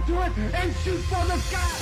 down to it and shoot for the sky.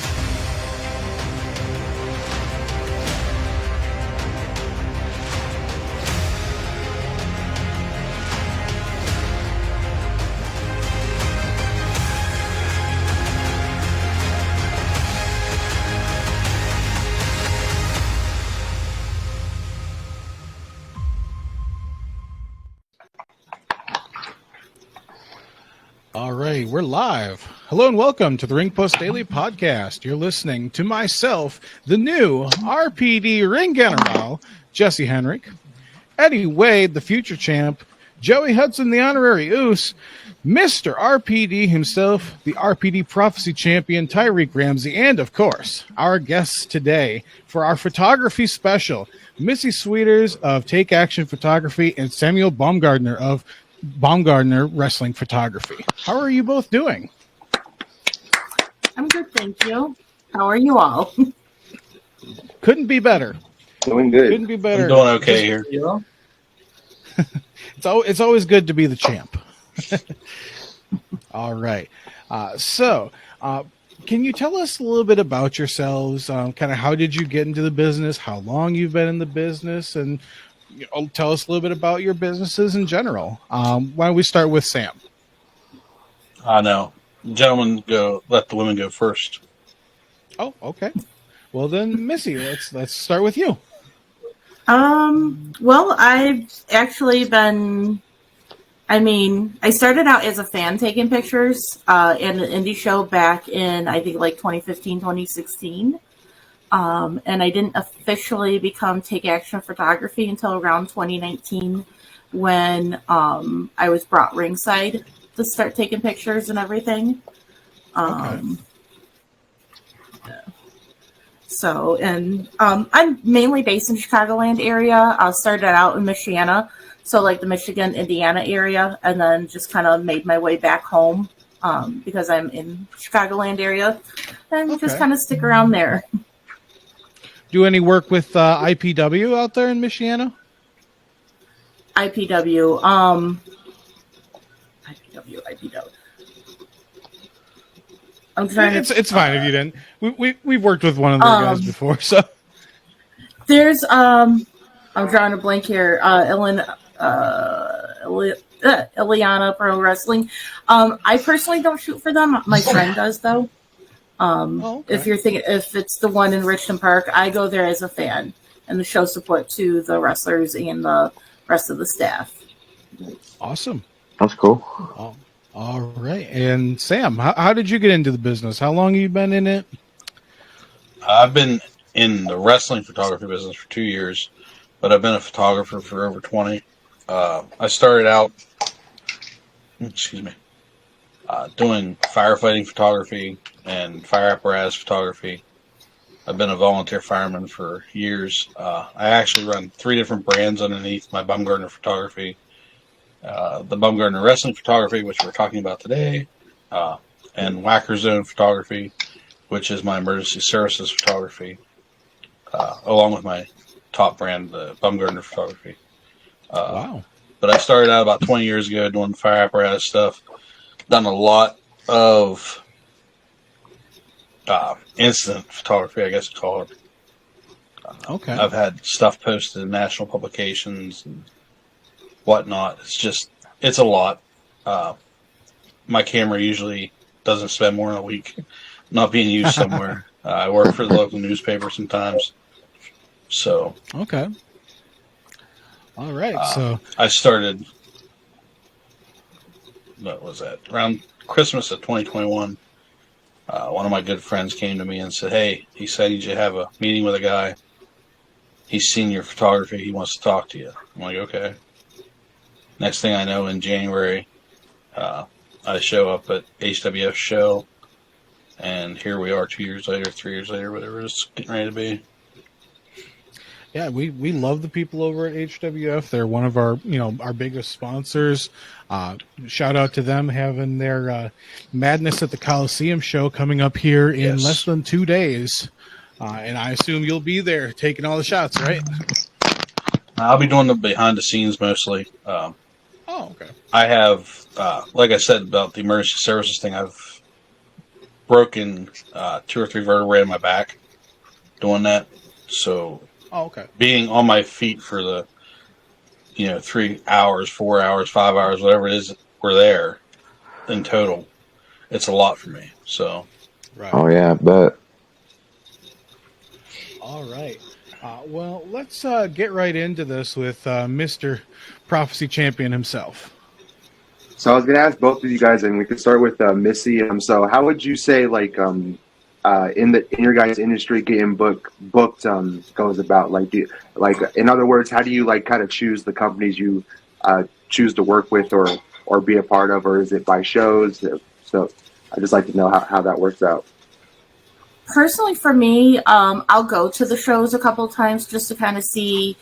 All right, we're live. Hello and welcome to the Ring Post Daily Podcast. You're listening to myself, the new RPD Ring General, Jesse Henrik, Eddie Wade, the future champ, Joey Hudson, the honorary Oos, Mr. RPD himself, the RPD Prophecy Champion, Tyreek Ramsey, and of course, our guests today for our photography special, Missy Sweders of Take Action Photography and Samuel Baumgardner of Baumgardner Wrestling Photography. How are you both doing? I'm good, thank you. How are you all? Couldn't be better. Doing good. Couldn't be better. I'm doing okay here. It's always good to be the champ. All right. So, can you tell us a little bit about yourselves? Kind of how did you get into the business? How long you've been in the business? And tell us a little bit about your businesses in general. Why don't we start with Sam? I know. Gentlemen, let the women go first. Oh, okay. Well then, Missy, let's start with you. Well, I've actually been, I started out as a fan taking pictures in an indie show back in, I think, like 2015, 2016. And I didn't officially become Take Action Photography until around 2019 when I was brought ringside to start taking pictures and everything. Okay. So, and I'm mainly based in Chicagoland area. I started out in Michiana, so like the Michigan, Indiana area, and then just kind of made my way back home because I'm in Chicagoland area and just kind of stick around there. Do any work with IPW out there in Michiana? IPW. I'm trying to. It's fine if you didn't. We've worked with one of their guys before, so. There's I'm drawing a blank here. Ileana Pro Wrestling. I personally don't shoot for them. My friend does though. Okay. If you're thinking, if it's the one in Richmond Park, I go there as a fan and the show support to the wrestlers and the rest of the staff. Awesome. That's cool. All right. And Sam, how did you get into the business? How long have you been in it? I've been in the wrestling photography business for 2 years, but I've been a photographer for over 20. I started out, doing firefighting photography and fire apparatus photography. I've been a volunteer fireman for years. I actually run 3 different brands underneath my Baumgardner photography. The Baumgardner Wrestling Photography, which we're talking about today, and Whacker Zone Photography, which is my emergency services photography, along with my top brand, the Baumgardner Photography. Wow. But I started out about 20 years ago doing fire apparatus stuff. Done a lot of incident photography, I guess you call it. Okay. I've had stuff posted in national publications and whatnot. It's a lot. My camera usually doesn't spend more than a week not being used somewhere. I work for the local newspaper sometimes. So. Okay. All right. So I started, what was that? Around Christmas of 2021. One of my good friends came to me and said, "Hey," he said, "I need you to have a meeting with a guy. He's seen your photography. He wants to talk to you." I'm like, "Okay." Next thing I know, in January, I show up at HWF show, and here we are 2 years later, 3 years later, whatever it's getting ready to be. yeah, we love the people over at HWF. They're one of our our biggest sponsors. Shout out to them having their Madness at the Coliseum show coming up here in less than 2 days. And I assume you'll be there taking all the shots, right? I'll be doing the behind the scenes mostly. Okay. I have, like I said about the emergency services thing, I've broken 2 or 3 vertebrae in my back doing that. So being on my feet for the 3 hours, 4 hours, 5 hours, whatever it is we're there in total, it's a lot for me. So Oh yeah, but all right. Well, let's get right into this with Mr. Prophecy Champion himself. So I was gonna ask both of you guys, and we could start with Missy. So how would you say, like, in your guys' industry, getting booked goes about? Like, in other words, how do you like kind of choose the companies you choose to work with or be a part of, or is it by shows? So I'd just like to know how that works out. Personally, for me, I'll go to the shows a couple of times just to kind of see,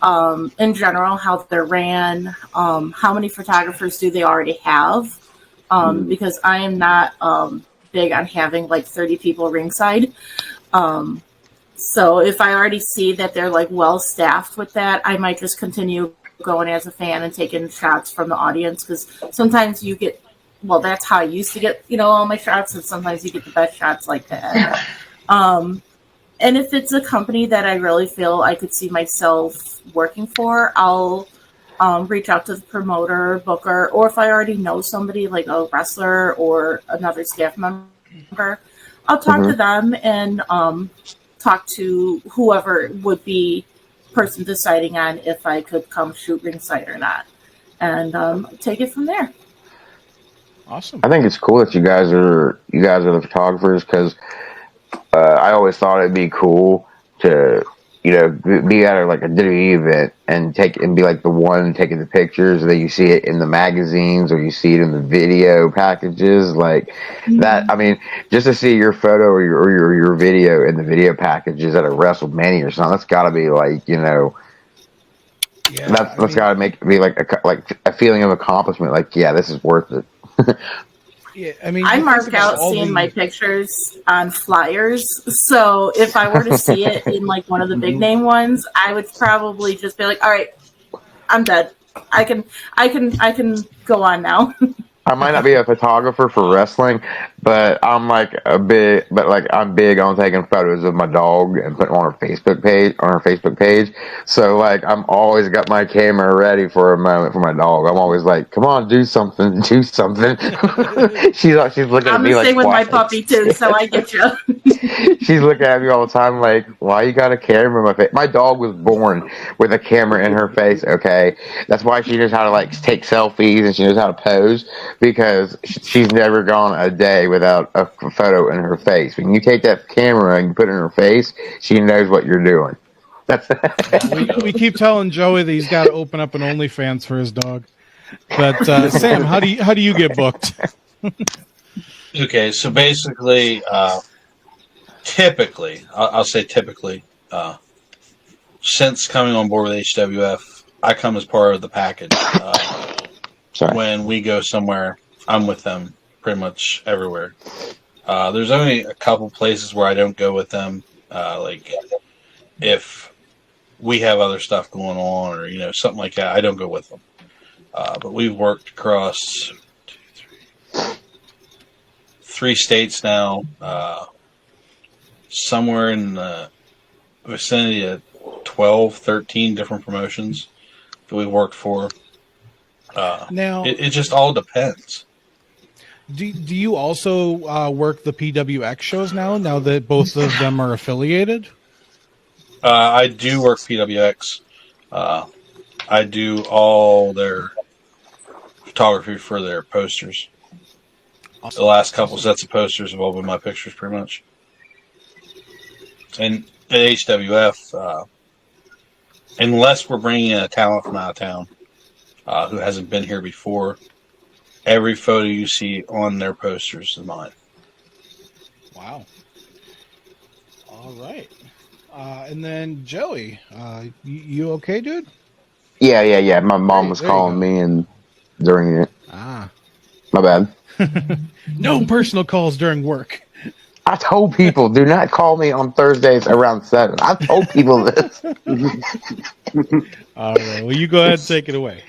in general, how they're ran, how many photographers do they already have, because I am not big on having like 30 people ringside. So if I already see that they're like well staffed with that, I might just continue going as a fan and taking shots from the audience, because sometimes you get, well, that's how I used to get, all my shots, and sometimes you get the best shots like that. And if it's a company that I really feel I could see myself working for, I'll reach out to the promoter, booker, or if I already know somebody like a wrestler or another staff member, I'll talk to them and talk to whoever would be person deciding on if I could come shoot ringside or not, and take it from there. Awesome. I think it's cool that you guys are the photographers, because I always thought it'd be cool to be at like a WWE event and be like the one taking the pictures, that you see it in the magazines or you see it in the video packages like that. I mean, just to see your photo or your video in the video packages at a WrestleMania or something, that's got to be like that's got to be like a feeling of accomplishment. Like, yeah, this is worth it. Yeah, I mean, I mark out seeing my pictures on flyers, so if I were to see it in like one of the big name ones, I would probably just be like, "All right, I'm dead. I can go on now." I might not be a photographer for wrestling, but I'm I'm big on taking photos of my dog and putting them on her Facebook page. So like, I'm always got my camera ready for a moment for my dog. I'm always like, come on, do something. She's looking at me like, I'm the same with my puppy too, so I get you. She's looking at me all the time like, why you got a camera in my face? My dog was born with a camera in her face, okay? That's why she knows how to like take selfies and she knows how to pose, because she's never gone a day without a photo in her face. When you take that camera and you put it in her face, she knows what you're doing. we keep telling Joey that he's got to open up an OnlyFans for his dog. But Sam, how do you get booked? Okay, so basically, typically, I'll say typically, since coming on board with HWF, I come as part of the package. When we go somewhere, I'm with them pretty much everywhere. There's only a couple places where I don't go with them, like if we have other stuff going on or something like that, I don't go with them. But we've worked across 3 states now, somewhere in the vicinity of 12, 13 different promotions that we've worked for. Now, it just all depends. Do you also work the PWX shows now that both of them are affiliated? I do work PWX. I do all their photography for their posters. Awesome. The last couple sets of posters have all been my pictures, pretty much. And at HWF, unless we're bringing in a talent from out of town who hasn't been here before, every photo you see on their posters is mine. Wow. All right. And then Joey, you okay, dude? Yeah. My mom was calling me and during it. My bad. No personal calls during work. I told people, do not call me on Thursdays around 7. I told people this. All right. Well, you go ahead and take it away.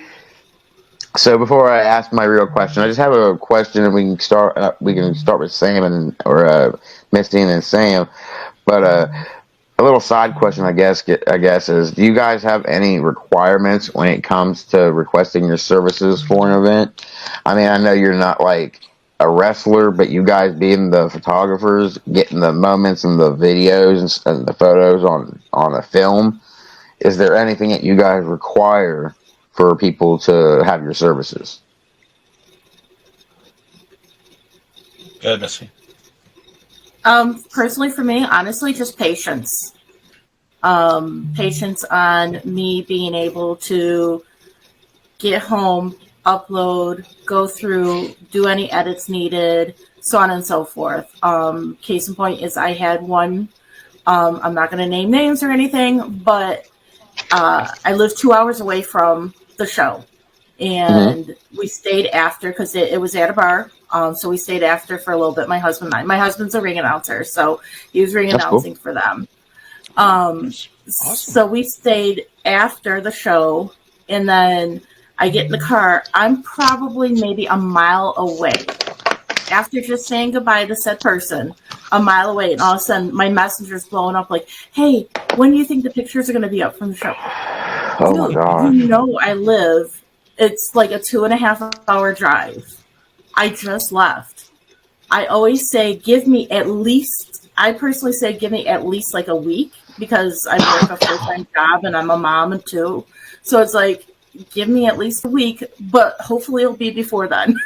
So before I ask my real question, I just have a question, and we can start. We can start with Sam or Misty and then Sam. But a little side question, I guess is: do you guys have any requirements when it comes to requesting your services for an event? I mean, I know you're not like a wrestler, but you guys being the photographers, getting the moments and the videos and the photos on a film, is there anything that you guys require for people to have your services? Go ahead, Missy. Personally, for me, honestly, just patience. Patience on me being able to get home, upload, go through, do any edits needed, so on and so forth. Case in point is I had one, I'm not going to name names or anything, but I live 2 hours away from the show. And we stayed after because it was at a bar. So we stayed after for a little bit, my husband and I. My husband's a ring announcer, so he was ring announcing for them. Awesome. So we stayed after the show, and then I get in the car. I'm probably maybe a mile away. After just saying goodbye to said person, a mile away, and all of a sudden my messenger's blowing up like, hey, when do you think the pictures are going to be up from the show? Oh my gosh. You know I live. It's like a 2.5 hour drive. I just left. I always say, I personally say give me at least like a week because I work a full-time job and I'm a mom too. So it's like, give me at least a week, but hopefully it'll be before then.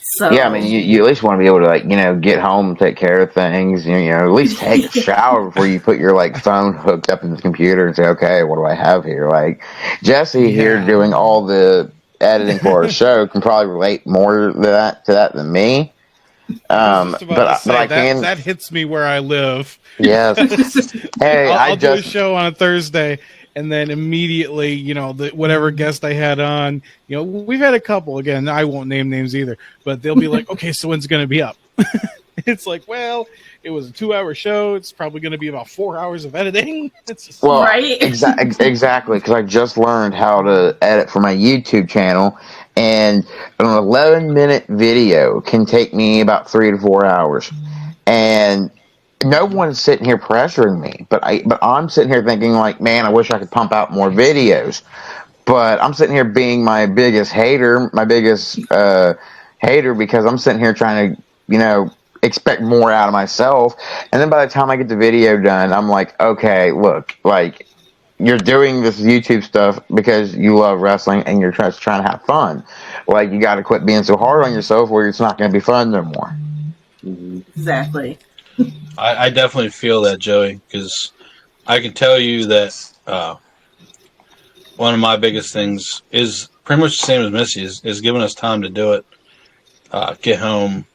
So Yeah, I mean, you at least want to be able to, like, get home, take care of things, at least take a shower before you put your, like, phone hooked up to the computer and say, okay, what do I have here? Like, Jesse here doing all the editing for our show can probably relate more to that than me. But I can. That hits me where I live. Yes. Hey, I'll do a show on a Thursday, and then immediately, whatever guest I had on, we've had a couple. Again, I won't name names either, but they'll be like, okay, so when's it going to be up? It's like, well, it was a 2-hour show. It's probably going to be about 4 hours of editing. It's just, right? Exactly, because I just learned how to edit for my YouTube channel, and an 11-minute video can take me about 3 to 4 hours, and no one's sitting here pressuring me, but I'm sitting here thinking like, man, I wish I could pump out more videos. But I'm sitting here being my biggest hater, because I'm sitting here trying to, expect more out of myself. And then by the time I get the video done, I'm like, okay, look, like, you're doing this YouTube stuff because you love wrestling and you're just trying to have fun. Like, you got to quit being so hard on yourself where it's not going to be fun no more. Exactly. I definitely feel that, Joey, because I can tell you that one of my biggest things is pretty much the same as Missy, is giving us time to do it, get home.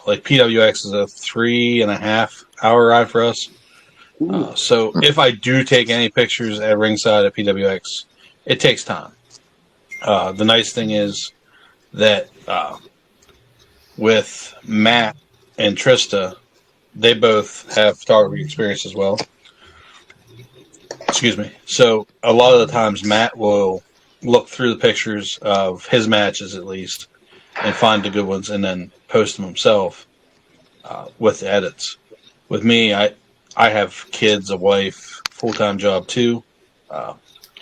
Like PWX is a 3.5 hour ride for us. So if I do take any pictures at ringside at PWX, it takes time. The nice thing is that with Matt and Trista, they both have photography experience as well. Excuse me. So a lot of the times Matt will look through the pictures of his matches at least and find the good ones and then post them himself with the edits. With me, I have kids, a wife, full-time job too.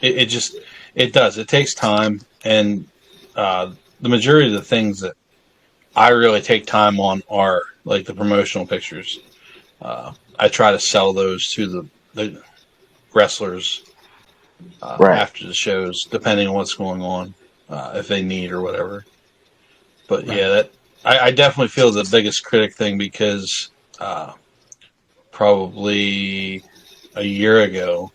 It takes time, and the majority of the things that I really take time on are like the promotional pictures. I try to sell those to the wrestlers after the shows, depending on what's going on, if they need or whatever. But yeah, I definitely feel the biggest critic thing because probably a year ago,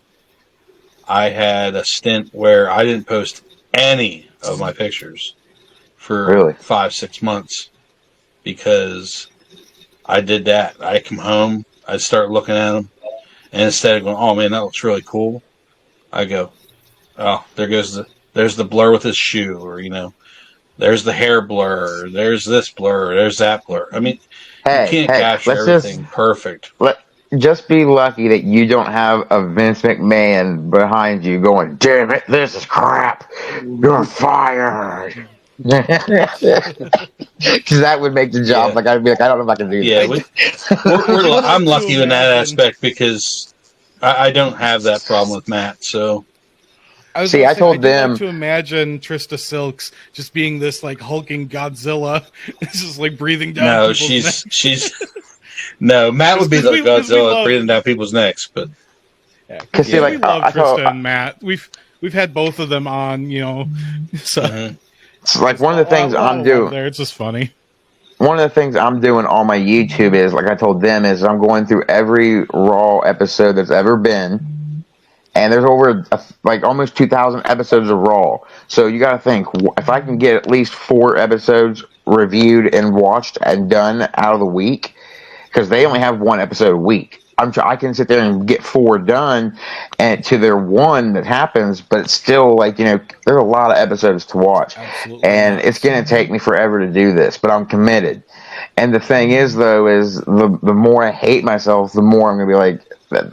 I had a stint where I didn't post any of my pictures for 5-6 months because I did that. I come home, I'd start looking at them, and instead of going, oh man, that looks really cool, I go, oh, there's the blur with his shoe, or there's the hair blur, there's this blur, there's that blur. I mean, you can't capture everything perfect. just be lucky that you don't have a Vince McMahon behind you going, "Damn it, this is crap. You're fired." Because that would make the job Yeah. like I'd be like, I don't know if I can do Yeah, this. I'm lucky To in that imagine. aspect because I don't have that problem with Matt. So See, I told them- like to imagine Trista Silks just being this like hulking Godzilla, it's just like breathing down. no, people's necks. she's no. Matt would be the Because we Godzilla love- breathing down people's necks, but Yeah, 'Cause see, we like, love I told- Trista and Matt. We've had both of them on, So mhm. It's like one of the things I'm doing. there, it's just funny. One of the things I'm doing on my YouTube is, like I told them, is I'm going through every Raw episode that's ever been, and there's over like almost 2,000 episodes of Raw. So you got to think, if I can get at least 4 episodes reviewed and watched and done out of the week, because they only have 1 episode a week. I can sit there and get 4 done, and to their 1 that happens, but it's still like, there's a lot of episodes to watch. Absolutely. And it's going to take me forever to do this, but I'm committed. And the thing is, though, is the more I hate myself, the more I'm going to be like,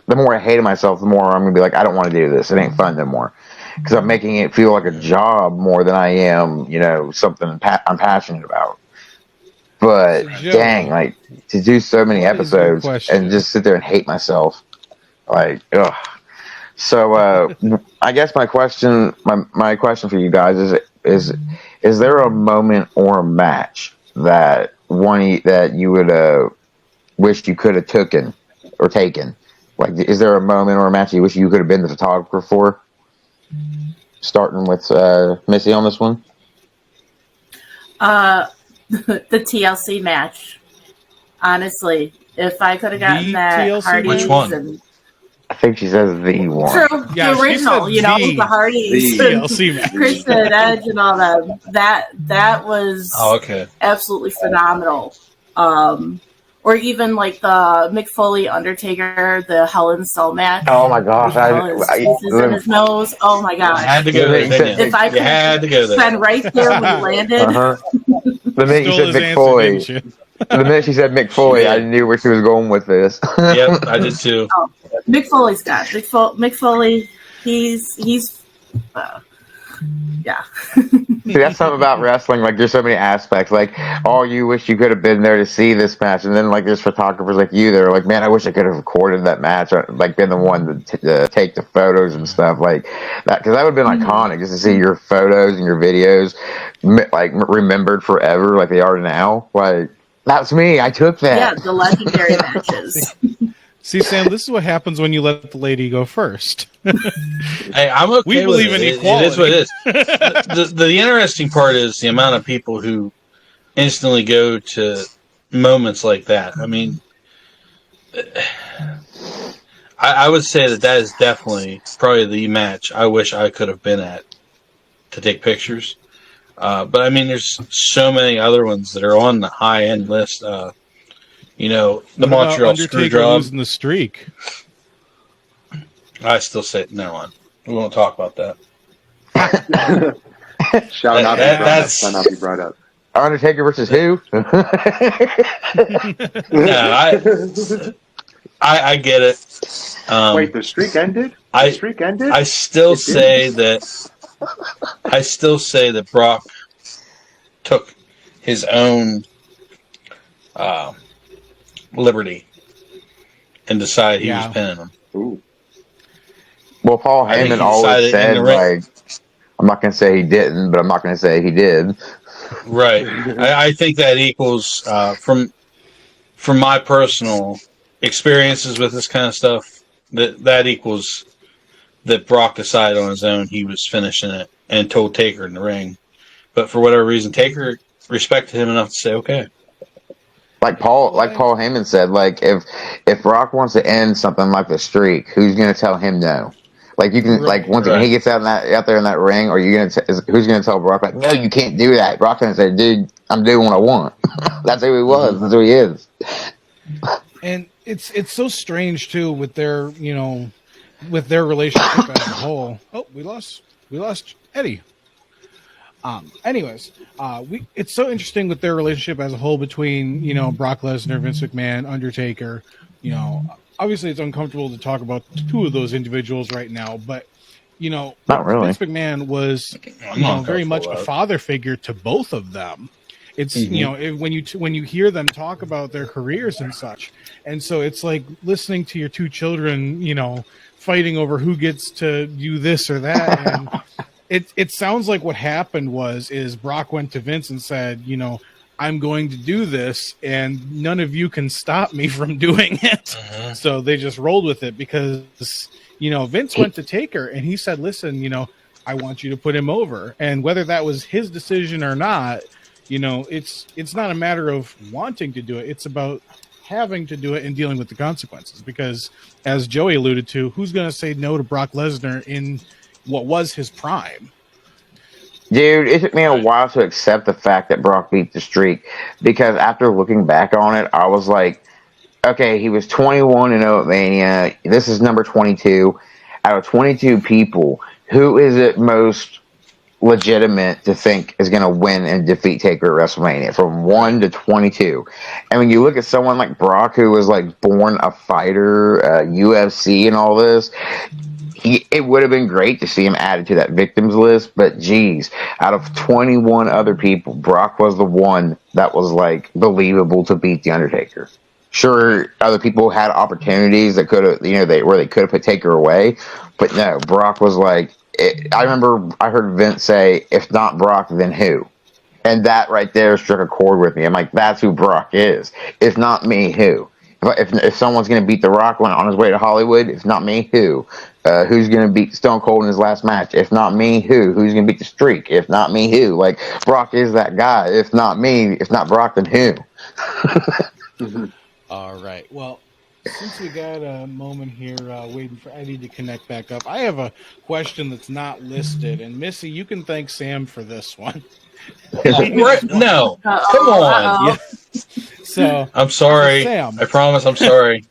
the more I hated myself, the more I'm going to be like, I don't want to do this. It ain't fun no more. Because I'm making it feel like a job more than I am, something I'm passionate about. But So, Joe, dang, like, to do so many what is your episodes question? and just sit there and hate myself, like, ugh. So I guess my question for you guys is there a moment or a match that you would wished you could have taken? Like, is there a moment or a match you wish you could have been the photographer for? Starting with Missy on this one. The TLC match. Honestly, if I could have gotten The that TLC Hardys Which one? and I think she says the one. true, Yeah, the she original, said the Hardys, the and TLC match. Christian and Edge and all that was oh, okay. absolutely phenomenal. Or even like the Mick Foley Undertaker, the Hell in a Cell match. Oh my gosh! With Hell's pieces in his nose. Oh my I gosh! had to go there. Didn't you? If I You could had to go there. been right there when he landed. Uh-huh. The minute you Stole said his Mick answer, Foley, didn't you? the minute she said Mick Foley, did. I knew where she was going with this. Yep, I did too. Mick Foley's got Mick Foley. He's yeah. See, that's something about wrestling. Like, there's so many aspects. Like, oh, you wish you could have been there to see this match, and then like there's photographers like you that are like, man, I wish I could have recorded that match, or like been the one to take the photos and stuff like that, because that would have been iconic just to see your photos and your videos like remembered forever, like they are now. Like, that's me. I took that. Yeah, the legendary matches. See, Sam, this is what happens when you let the lady go first. Hey, I'm okay. We with believe it. in It is what it is. The interesting part is the amount of people who instantly go to moments like that. I mean, I would say that is definitely probably the match I wish I could have been at to take pictures. But I mean, there's so many other ones that are on the high end list. The Montreal Undertaker Screwjob. losing the streak. I still say no one. We won't talk about that. Shall not be That- brought up. that's- Shall not be brought up. Undertaker versus who? No, I get it. Wait, the streak ended? I- The streak ended? I still It did. say that Brock took his own liberty and decided he Yeah. was pinning him. Ooh. Well, Paul I think Heyman he always decided said, in the ring- like, I'm not going to say he didn't, but I'm not going to say he did. Right. I think that equals from my personal experiences with this kind of stuff. That equals that Brock decided on his own he was finishing it and told Taker in the ring. But for whatever reason, Taker respected him enough to say, okay. Like Paul Heyman said, like, if Brock wants to end something like the streak, who's going to tell him no? Like, you can, like, once Right. he gets out there in that ring, or who's going to tell Brock, like, no, you can't do that? Brock's going to say, dude, I'm doing what I want. That's who he was. That's who he is. And it's so strange too with their with their relationship as a whole. Oh, we lost Eddie. Anyways, it's so interesting with their relationship as a whole between Brock Lesnar, Vince McMahon, Undertaker. obviously it's uncomfortable to talk about two of those individuals right now, but Not really. Vince McMahon was I'm not very much comfortable a with father figure to both of them. It's when you hear them talk about their careers and such, and so it's like listening to your two children, fighting over who gets to do this or that, and it sounds like what happened is Brock went to Vince and said, I'm going to do this, and none of you can stop me from doing it. So they just rolled with it because Vince went to Taker and he said, listen, I want you to put him over, and whether that was his decision or not. It's not a matter of wanting to do it. It's about having to do it and dealing with the consequences. Because, as Joey alluded to, who's going to say no to Brock Lesnar in what was his prime? Dude, it took me a while to accept the fact that Brock beat the streak, because after looking back on it, I was like, okay, he was 21-0 at Mania. This is number 22. Out of 22 people, who is it most legitimate to think is going to win and defeat Taker at WrestleMania, from 1 to 22? And when you look at someone like Brock, who was like born a fighter, UFC and all this, it would have been great to see him added to that victims list, but geez, out of 21 other people, Brock was the one that was like believable to beat The Undertaker. Sure, other people had opportunities that could have, where they could have put Taker away, but no, Brock was like, I remember I heard Vince say, if not Brock, then who? And that right there struck a chord with me. I'm like, that's who Brock is. If not me, who? If someone's going to beat The Rock on his way to Hollywood, if not me, who? Who's going to beat Stone Cold in his last match? If not me, who? Who's going to beat The Streak? If not me, who? Like, Brock is that guy. If not me, if not Brock, then who? All right. Well, since we got a moment here waiting for Eddie to connect back up, I have a question that's not listed. And Missy, you can thank Sam for this one. No, come on. Yeah. So I'm sorry. Sam. I promise I'm sorry.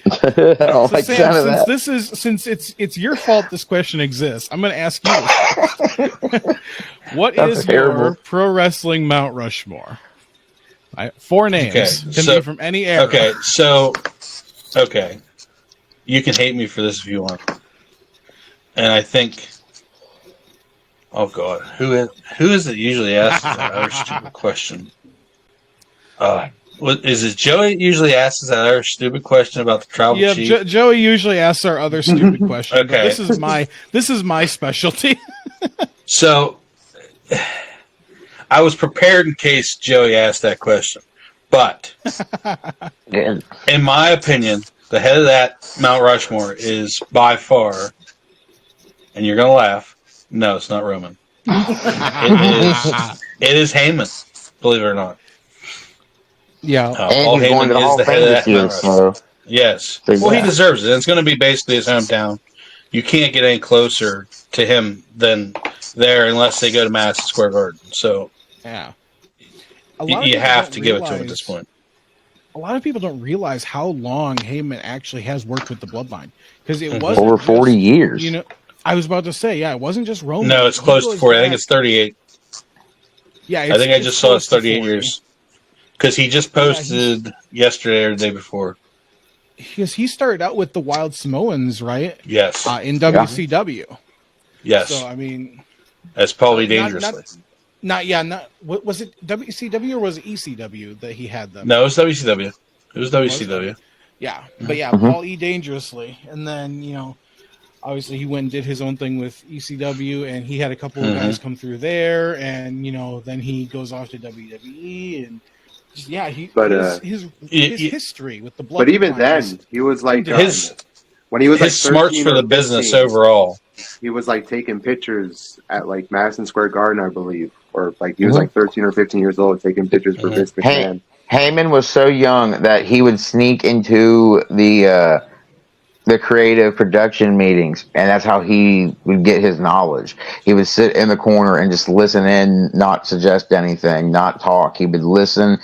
I don't like the sound of that. Since it's your fault this question exists, I'm going to ask you this. What That's is terrible. your pro wrestling Mount Rushmore? 4 names. Okay, Can be from any era. Okay. You can hate me for this if you want. And I think, oh God, who is it usually asks that other stupid question? Is it Joey usually asks that other stupid question about the tribal chief? Yeah, Joey usually asks our other stupid question. Okay. But this is my specialty. So, I was prepared in case Joey asked that question. But, in my opinion, the head of that Mount Rushmore is by far, and you're going to laugh, no, it's not Roman. It is Heyman, believe it or not. Yeah. Paul Heyman is the head of that Mount Rushmore. Yes. Well, he deserves it. And it's going to be basically his hometown. You can't get any closer to him than there unless they go to Madison Square Garden. So, yeah. You have to give it to him at this point. A lot of people don't realize how long Heyman actually has worked with the Bloodline, because it was over 40 years. I was about to say, it wasn't just Roman. No, it's close to 40. I think it's 38. Yeah, I think I just saw it's 38 years. Because he just posted yesterday or the day before. Because he started out with the Wild Samoans, right? Yes. In WCW. Yes. So, I mean... That's probably dangerously. Was it WCW or was it ECW that he had them? No, it was WCW. It was WCW. Yeah, but Paul E. Dangerously. And then, obviously he went and did his own thing with ECW, and he had a couple of guys come through there, and, then he goes off to WWE, and his history with the Bloodline. But even then, he was like... when he was his smarts for the business 15, overall. He was like taking pictures at like Madison Square Garden, I believe, or like he was like 13 or 15 years old taking pictures for Vince McMahon. Heyman was so young that he would sneak into the creative production meetings, and that's how he would get his knowledge. He would sit in the corner and just listen in, not suggest anything, not talk. He would listen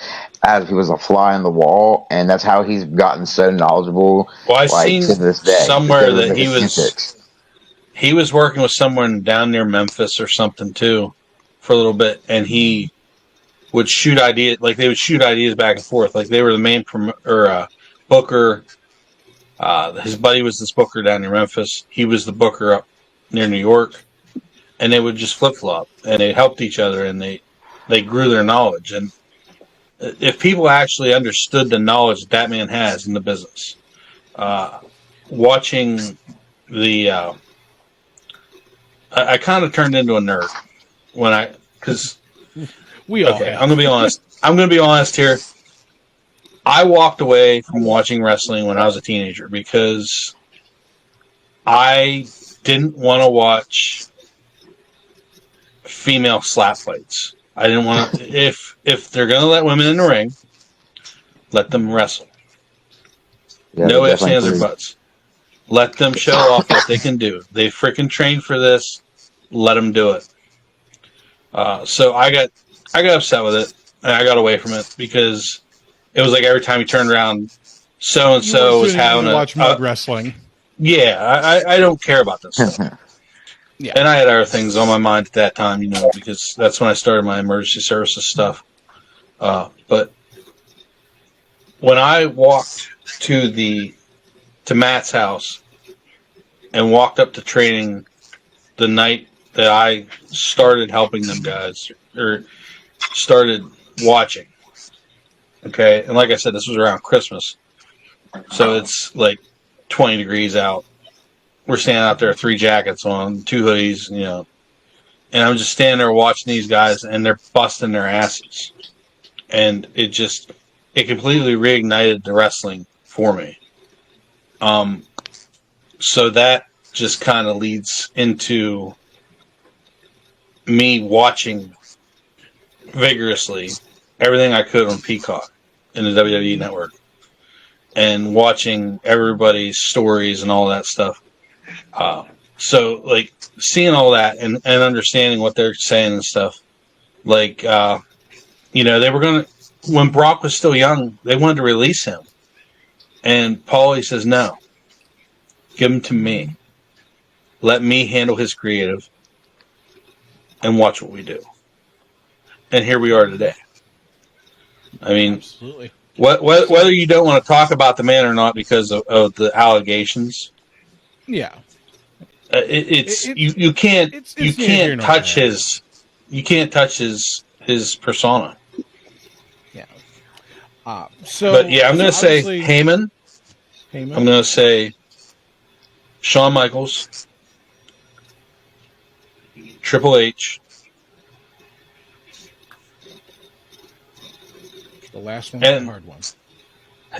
as he was a fly on the wall, and that's how he's gotten so knowledgeable. Well, I've seen to this day, somewhere that he was working with someone down near Memphis or something too for a little bit, and he would shoot ideas, like they would shoot ideas back and forth, like they were the main booker His buddy was this booker down in Memphis. He was the booker up near New York, and they would just flip flop, and they helped each other, and they grew their knowledge. And if people actually understood the knowledge that man has in the business, watching the, I kind of turned into a nerd because we all okay, have. I'm gonna be honest. I'm gonna be honest here. I walked away from watching wrestling when I was a teenager because I didn't want to watch female slap fights. I didn't want to. If they're going to let women in the ring, let them wrestle. Yeah, No ifs, definitely ands, or agree. buts. Let them show off what they can do. They freaking trained for this. Let them do it. So I got upset with it, and I got away from it because it was like every time you turned around, so and so was having to watch mud wrestling. Yeah, I don't care about this stuff. Yeah. And I had other things on my mind at that time, because that's when I started my emergency services stuff. But when I walked to Matt's house and walked up to training the night that I started helping them guys or started watching. Okay, and like I said, this was around Christmas, so it's like 20 degrees out. We're standing out there, 3 jackets on, 2 hoodies, and I'm just standing there watching these guys, and they're busting their asses, and it completely reignited the wrestling for me. So that just kind of leads into me watching vigorously everything I could on Peacock in the WWE network and watching everybody's stories and all that stuff. So like seeing all that and understanding what they're saying and stuff, like, they were going to, when Brock was still young, they wanted to release him. And Paulie says, no, give him to me. Let me handle his creative and watch what we do. And here we are today. I mean, Absolutely. Whether you don't want to talk about the man or not because of the allegations, Yeah. You can't touch his persona. Yeah. But yeah, I'm going to say Heyman. I'm going to say Shawn Michaels, Triple H. The last one was a hard one.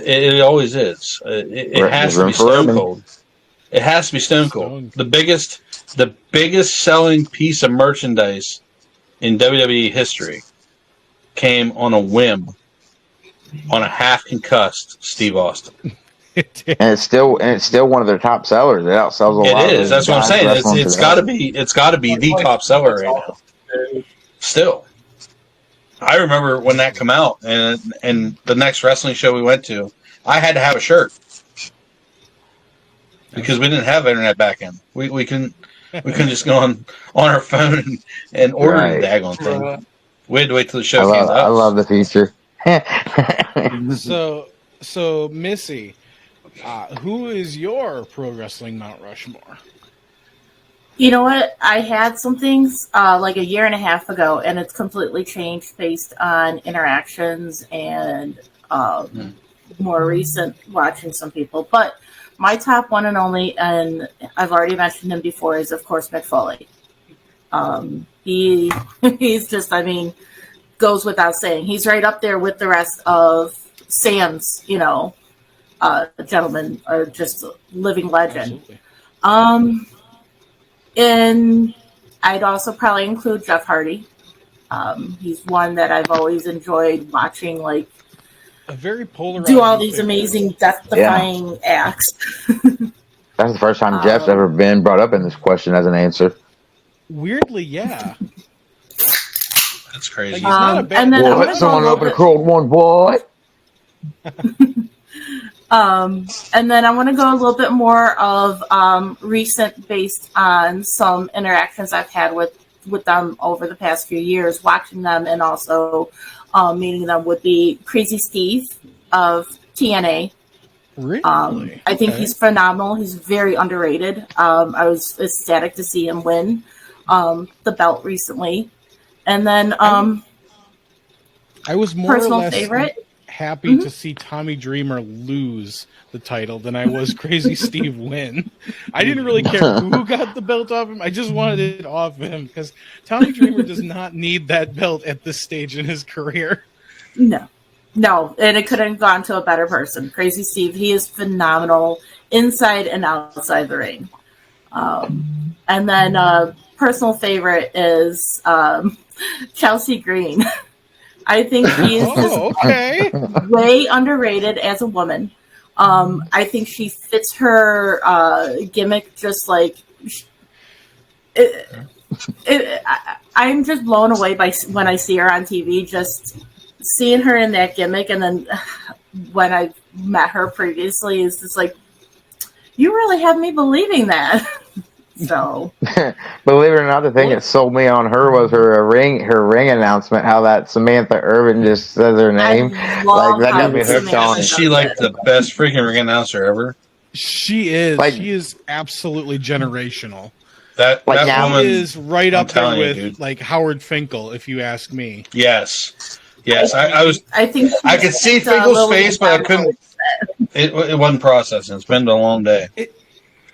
It always is. It has to be Stone Cold. It has to be Stone Cold. The biggest selling piece of merchandise in WWE history came on a whim on a half concussed Steve Austin. And it's still one of their top sellers. It outsells a lot. It is. That's what I'm saying. It's got to be the top seller right now. Still. I remember when that came out, and the next wrestling show we went to, I had to have a shirt because we didn't have internet back then. We couldn't just go on our phone and order the daggone thing. We had to wait till the show came out. I love the feature. So Missy, who is your pro wrestling Mount Rushmore? You know what? I had some things like a year and a half ago, and it's completely changed based on interactions and more recent watching some people. But my top one and only, and I've already mentioned him before, is of course Mick Foley. He's just, goes without saying. He's right up there with the rest of Sam's, gentlemen, or just a living legend. Absolutely. And I'd also probably include Jeff Hardy. He's one that I've always enjoyed watching, a very polarizing do all these amazing death-defying acts. That's the first time Jeff's ever been brought up in this question as an answer. Weirdly, yeah. That's crazy. And then let someone open a cold one, boy. And then I want to go a little bit more of recent based on some interactions I've had with them over the past few years, watching them and also meeting them would be Crazy Steve of TNA. Really? I think he's phenomenal. He's very underrated. I was ecstatic to see him win the belt recently. And then I was more or personal less favorite. happy to see Tommy Dreamer lose the title than I was Crazy Steve win. I didn't really care who got the belt off him. I just wanted it off him because Tommy Dreamer does not need that belt at this stage in his career. No, and it couldn't have gone to a better person. Crazy Steve, he is phenomenal inside and outside the ring. And then personal favorite is Chelsea Green. I think she is just way underrated as a woman. I think she fits her gimmick just like I'm just blown away by when I see her on TV. Just seeing her in that gimmick, and then when I met her previously, is just like, you really have me believing that. So, believe it or not, the thing that sold me on her was her ring announcement. How that Samantha Irvin just says her name, like that got me hooked on it. Is she like the best freaking ring announcer ever? She is. Like, she is absolutely generational. That woman is right up there with you, like Howard Finkel, if you ask me. Yes. I think I could see Finkel's face, but I couldn't. It wasn't processing. It's been a long day.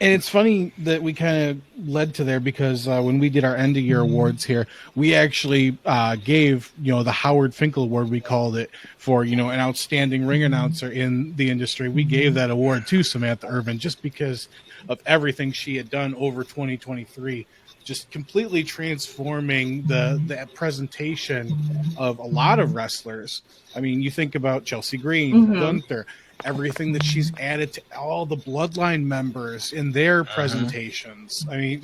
And it's funny that we kind of led to there because when we did our end of year awards here, we actually gave, the Howard Finkel Award, we called it, for, an outstanding ring announcer in the industry. We gave that award to Samantha Irvin just because of everything she had done over 2023, just completely transforming the presentation of a lot of wrestlers. I mean, you think about Chelsea Green, Gunther, everything that she's added to all the Bloodline members in their presentations. I mean,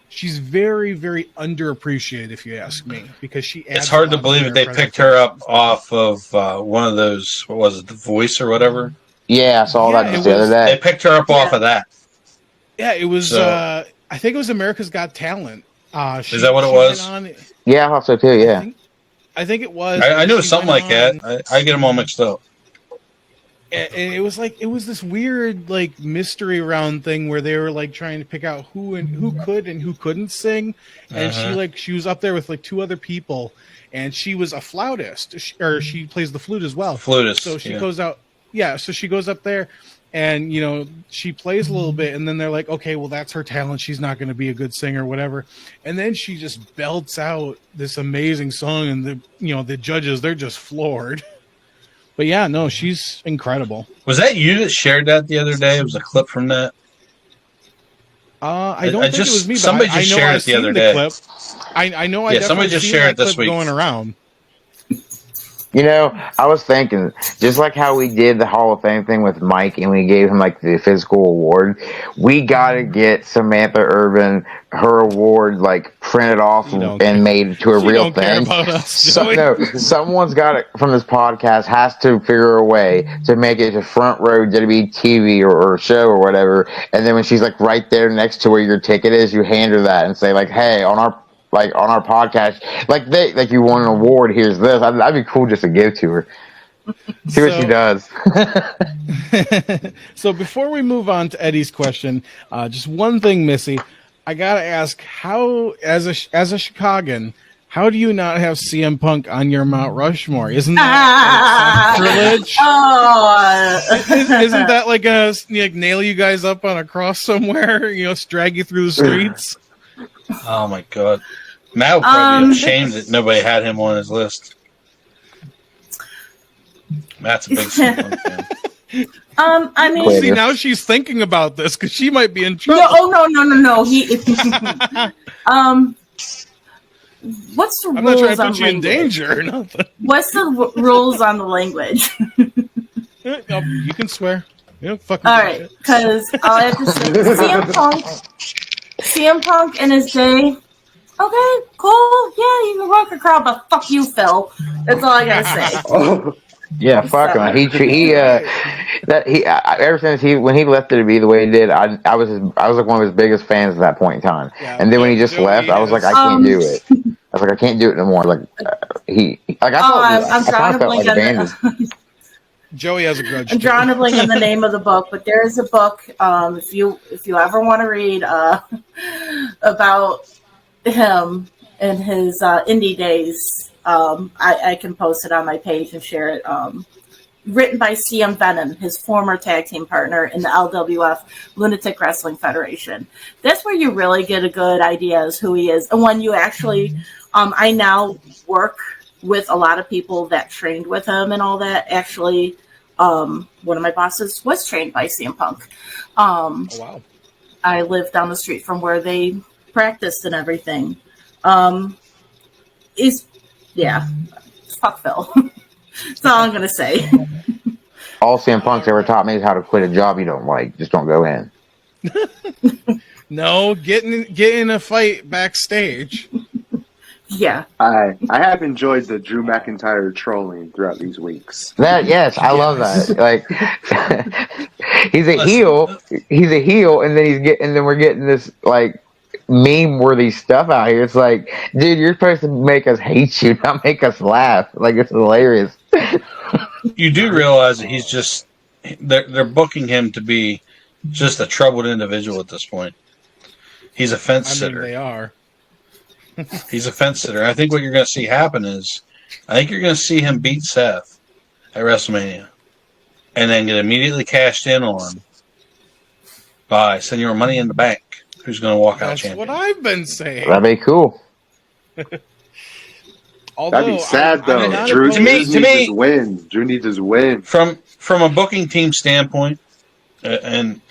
she's very, very underappreciated, if you ask me, because she adds. It's hard to believe that they picked her up off of one of those, what was it, The Voice or whatever? Yeah, I saw that just the other day. They picked her up off of that. Yeah, it was, I think it was America's Got Talent. Is that what it was? Yeah, I thought so too, yeah. I think it was. I knew it was something like that. I get them all mixed up. And it was this weird like mystery round thing where they were like trying to pick out who could and who couldn't sing, and she was up there with like two other people, and she was a flautist, or she plays the flute as well. Flutist. So she goes out, so she goes up there, and she plays a little bit, and then they're like, okay, well that's her talent. She's not going to be a good singer, whatever. And then she just belts out this amazing song, and the judges, they're just floored. But yeah, no, she's incredible. Was that you that shared that the other day? It was a clip from that. I don't think it was me. Somebody just shared it the other day. Clip. I know. I somebody just shared it this week. Going around. I was thinking, just like how we did the Hall of Fame thing with Mike and we gave him like the physical award, we gotta get Samantha Irvin her award like printed off and made into a real thing. Someone's got it from this podcast has to figure a way to make it to front row WWE TV or show or whatever, and then when she's like right there next to where your ticket is, you hand her that and say like, hey, on our podcast, like you won an award, here's this. That'd be cool just to give to her. See what she does. So before we move on to Eddie's question, just one thing, Missy, I gotta ask: how, as a Chicagoan, how do you not have CM Punk on your Mount Rushmore? Isn't that sacrilege? Isn't that like nail you guys up on a cross somewhere? Drag you through the streets? Oh my god. Matt would probably be ashamed that nobody had him on his list. Matt's a big CM Punk fan. I mean, see, now she's thinking about this because she might be in trouble. No. What's the rules? I'm not trying to put you in danger or nothing. What's the rules on the language? You can swear. Fucking. All right, because all I have to say, CM Punk in his day. Okay, cool. Yeah, you can rock a crowd, but fuck you, Phil. That's all I gotta say. Yeah, fuck him. Ever since when he left it to be the way he did, I was like one of his biggest fans at that point in time. Yeah, and then when he just left, I was like, I can't do it. I was like, I can't do it no more. Like I I'm trying to blink Joey has a grudge. I'm drawing a blank on the name of the book, but there is a book. If you ever want to read about him and his indie days, I can post it on my page and share it. Written by CM Venom, his former tag team partner in the LWF Lunatic Wrestling Federation. That's where you really get a good idea as who he is. And when you actually, I now work with a lot of people that trained with him and all that. Actually, one of my bosses was trained by CM Punk. Oh, wow. I live down the street from where they practiced and everything. Fuck Phil. That's all I'm gonna say. All CM Punk's ever taught me is how to quit a job you don't like. Just don't go in. No, get in a fight backstage. Yeah. I have enjoyed the Drew McIntyre trolling throughout these weeks. Yes, I love that. Like, he's a heel. He's a heel, and then we're getting this like meme-worthy stuff out here. It's like, dude, you're supposed to make us hate you, not make us laugh. Like, it's hilarious. You do realize that he's just they're booking him to be just a troubled individual at this point. He's a fence sitter. They are. He's a fence sitter. I think what you're going to see happen is, I think you're going to see him beat Seth at WrestleMania, and then get immediately cashed in on by Senor Money in the Bank, who's going to walk out That's champion. what I've been saying. That'd be cool. Although, That'd be sad, though. I'm not Drew opposed- needs his win. Drew needs his win. From a booking team standpoint, and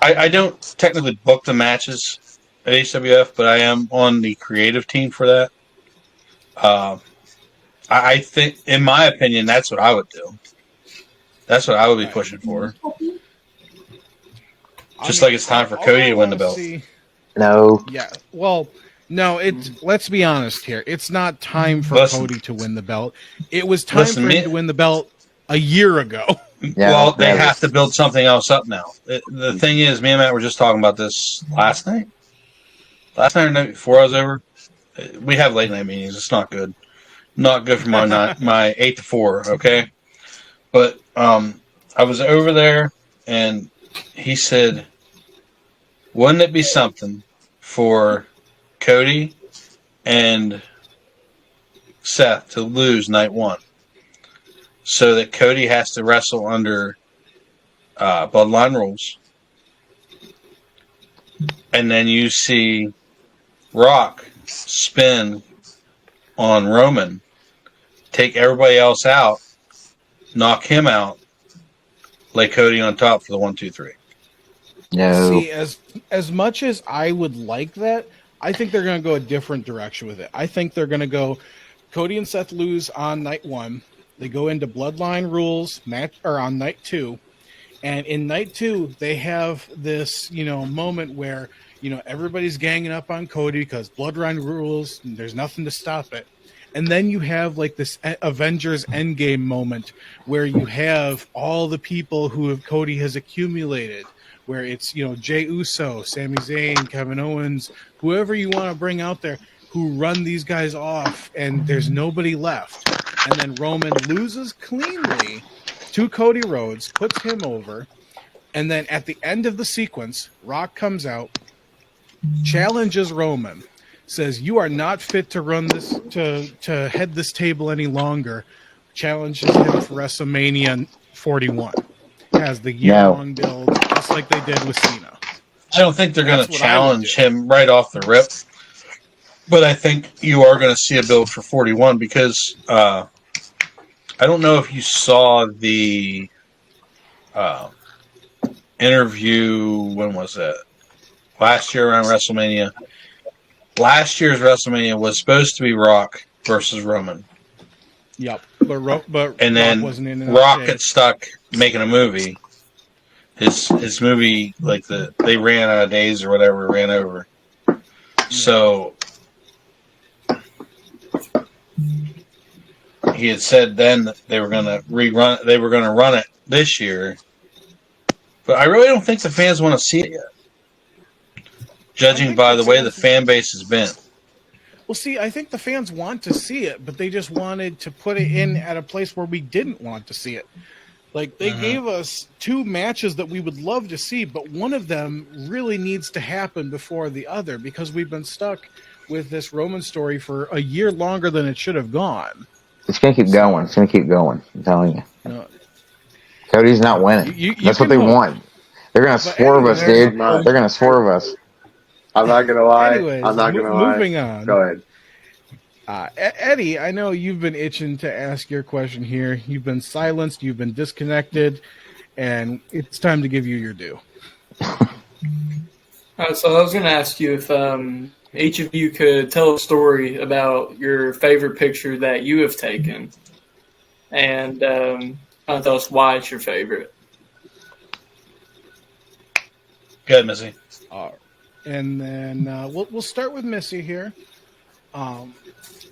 I don't technically book the matches at HWF, but I am on the creative team for that. I think, in my opinion, that's what I would do. That's what I would be pushing for. Just like it's time for Cody to win the belt. No. Yeah. Well, no, let's be honest here. It's not time for Cody to win the belt. It was time for him to win the belt a year ago. Yeah, well, they have to build something else up now. The thing is, me and Matt were just talking about this last night. Last night or night before I was over. We have late night meetings. It's not good. Not good for my 8 to 4, okay? But I was over there, and he said, wouldn't it be something for Cody and Seth to lose night one so that Cody has to wrestle under Bloodline rules, and then you see Rock spin on Roman, take everybody else out, knock him out, lay Cody on top for the 1, 2, 3. No. See, as much as I would like that, I think they're going to go a different direction with it. I think they're going to go Cody and Seth lose on night 1. They go into Bloodline rules match or on night 2. And in night 2, they have this, moment where, everybody's ganging up on Cody because Bloodline rules and there's nothing to stop it. And then you have like this Avengers Endgame moment where you have all the people who Cody has accumulated, where it's, Jey Uso, Sami Zayn, Kevin Owens, whoever you want to bring out there who run these guys off, and there's nobody left. And then Roman loses cleanly to Cody Rhodes, puts him over, and then at the end of the sequence, Rock comes out, challenges Roman, says, "You are not fit to run this, to head this table any longer," challenges him for WrestleMania 41. Has the year-long build, just like they did with Cena. I don't think they're going to challenge him right off the rip, but I think you are going to see a build for 41 because I don't know if you saw the interview. When was that? Last year around WrestleMania. Last year's WrestleMania was supposed to be Rock versus Roman. Yep, but and then Rock wasn't in Rock got stuck making a movie. His movie, like they ran out of days or whatever, ran over. So he had said then that they were going to rerun. They were going to run it this year, but I really don't think the fans want to see it yet. Judging by the way the fan base has been. Well, see, I think the fans want to see it, but they just wanted to put it in at a place where we didn't want to see it. Like, they gave us 2 matches that we would love to see, but one of them really needs to happen before the other because we've been stuck with this Roman story for a year longer than it should have gone. It's going to keep going. It's going to keep going. I'm telling you. No. Cody's not winning. You That's what can they hope. want. They're going to But swerve us, anyway, dude. They're going to swerve us. I'm not gonna lie. Anyways, I'm not gonna lie. moving on. Go ahead. Eddie, I know you've been itching to ask your question here. You've been silenced, you've been disconnected, and it's time to give you your due. So I was going to ask you if each of you could tell a story about your favorite picture that you have taken, and tell us why it's your favorite. Go ahead, Missy. And then we'll start with Missy here. And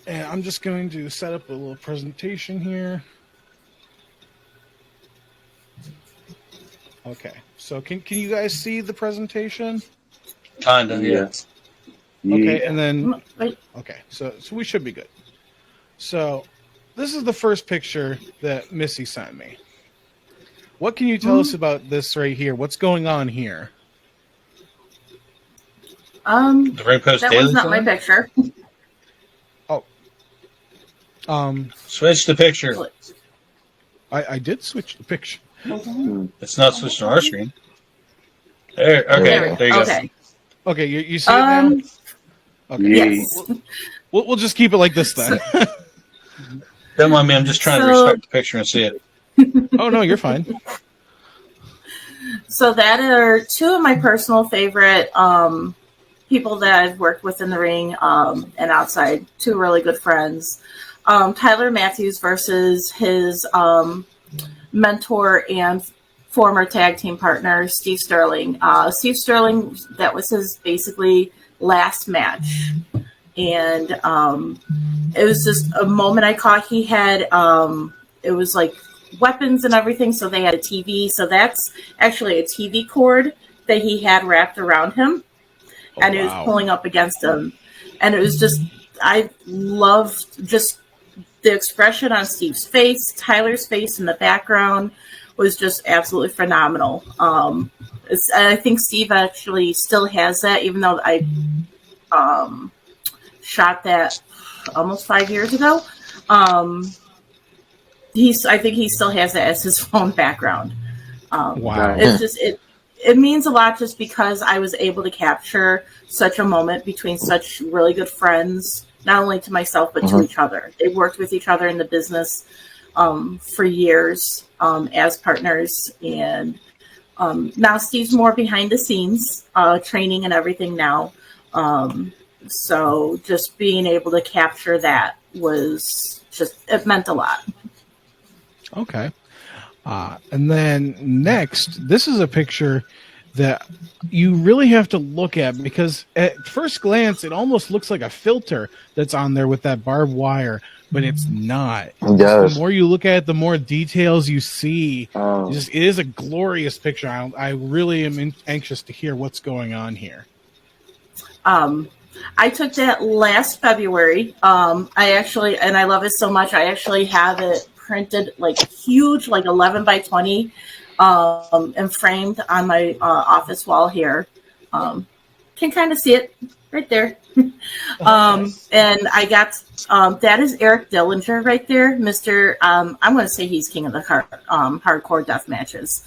I'm just going to set up a little presentation here. Okay, so can you guys see the presentation? Kinda, yeah. Okay, and then Wait. okay, so we should be good. So this is the first picture that Missy sent me. What can you tell us about this right here? What's going on here? The Ring Post That Daily was not my thing? picture. Switch the picture. I did switch the picture. It's not switched on our screen. There, okay, there you go. Okay. Okay, you see it now? Okay, Yes. we'll just keep it like this then. Don't mind me, I'm just trying to So- respect the picture and see it. Oh no, you're fine. So that are 2 of my personal favorite people that I've worked with in the ring and outside. 2 really good friends. Tyler Matthews versus his mentor and former tag team partner, Steve Sterling. Steve Sterling, that was his basically last match. And it was just a moment I caught. He had, it was like weapons and everything, so they had a TV. So that's actually a TV cord that he had wrapped around him. And it was pulling up against him. And it was just, I loved just the expression on Steve's face. Tyler's face in the background was just absolutely phenomenal. I think Steve actually still has that, even though I shot that almost 5 years ago. I think he still has that as his phone background. Wow. It's just it means a lot just because I was able to capture such a moment between such really good friends, not only to myself, but to each other. They worked with each other in the business for years as partners. And now Steve's more behind the scenes, training and everything now. So just being able to capture that was it meant a lot. Okay. And then next, this is a picture that you really have to look at because at first glance, it almost looks like a filter that's on there with that barbed wire, but it's not. It does. The more you look at it, the more details you see. Oh. It is a glorious picture. I really am anxious to hear what's going on here. I took that last February. I love it so much. I actually have it printed like huge, like 11 by 20, and framed on my office wall here. Can kind of see it right there. And I got, that is Eric Dillinger right there. Mr. I'm going to say he's king of the hardcore death matches.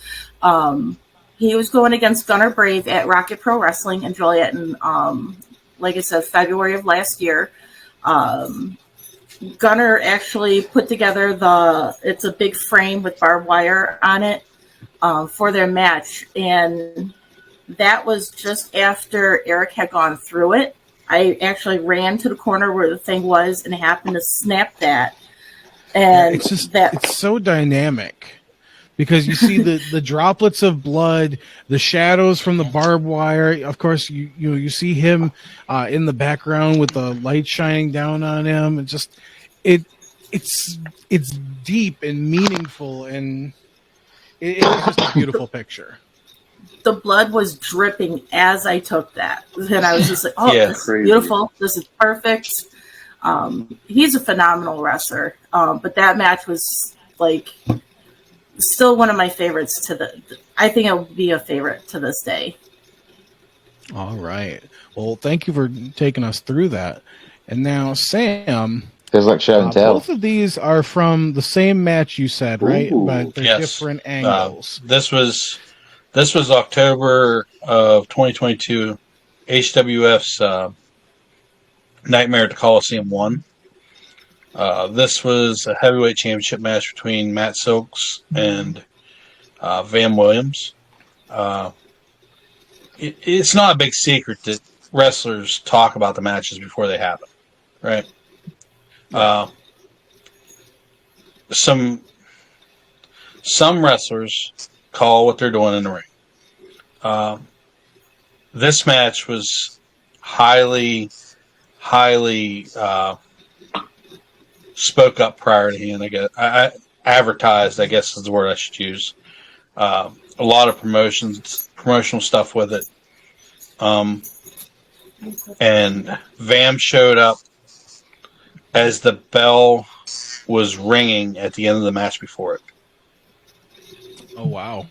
He was going against Gunnar Brave at Rocket Pro Wrestling in Joliet in, like I said, February of last year. Gunnar actually put together it's a big frame with barbed wire on it for their match. And that was just after Eric had gone through it. I actually ran to the corner where the thing was and happened to snap that. And it's so dynamic because you see the droplets of blood, the shadows from the barbed wire. Of course, you see him in the background with the light shining down on him. It's deep and meaningful, and it's just a beautiful picture. The blood was dripping as I took that, and I was just like, "Oh, Yeah, this crazy. is beautiful. This is perfect." He's a phenomenal wrestler. But that match was like still one of my favorites I think it will be a favorite to this day. All right. Well, thank you for taking us through that. And now, Sam, Feels like show and tell. both of these are from the same match you said, right? Ooh. But they're Yes. different angles. This was October of 2022. HWF's Nightmare at the Coliseum 1. This was a heavyweight championship match between Matt Silks and Van Williams. It's not a big secret that wrestlers talk about the matches before they happen, right? Some wrestlers call what they're doing in the ring. This match was highly spoke up prior to hand. I advertised, I guess is the word I should use. A lot of promotional stuff with it. And Vam showed up as the bell was ringing at the end of the match before it. Oh, wow.